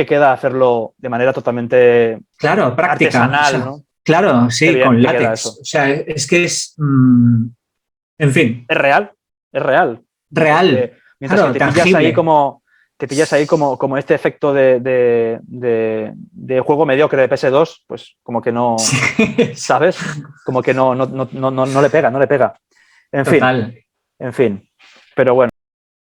queda hacerlo de manera totalmente práctica, artesanal, ¿no? Claro, sí, bien, con látex. O sea, es que es... en fin. Es real, es real. Real. Mientras claro, que tangible. te pillas ahí como este efecto de juego mediocre de PS2, pues como que no, Sí. ¿sabes? Como que no le pega, no le pega. Total. En fin. Pero bueno.